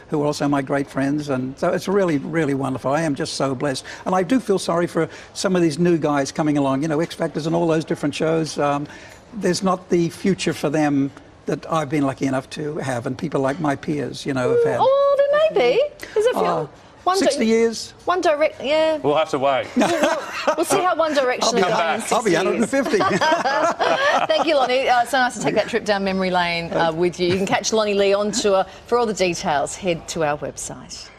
who are also my great friends, and so it's really, really wonderful. I am just so blessed, and I do feel sorry for some of these new guys coming along. You know, X Factors and all those different shows. There's not the future for them that I've been lucky enough to have, and people like my peers, you know, have had. Oh, there may be. There's a few. 60 years. One Direction, yeah. We'll have to wait. We'll see how One Direction is going in 60 I'll be 150. Thank you, Lonnie. So nice to take that trip down memory lane with you. You can catch Lonnie Lee on tour. For all the details, head to our website.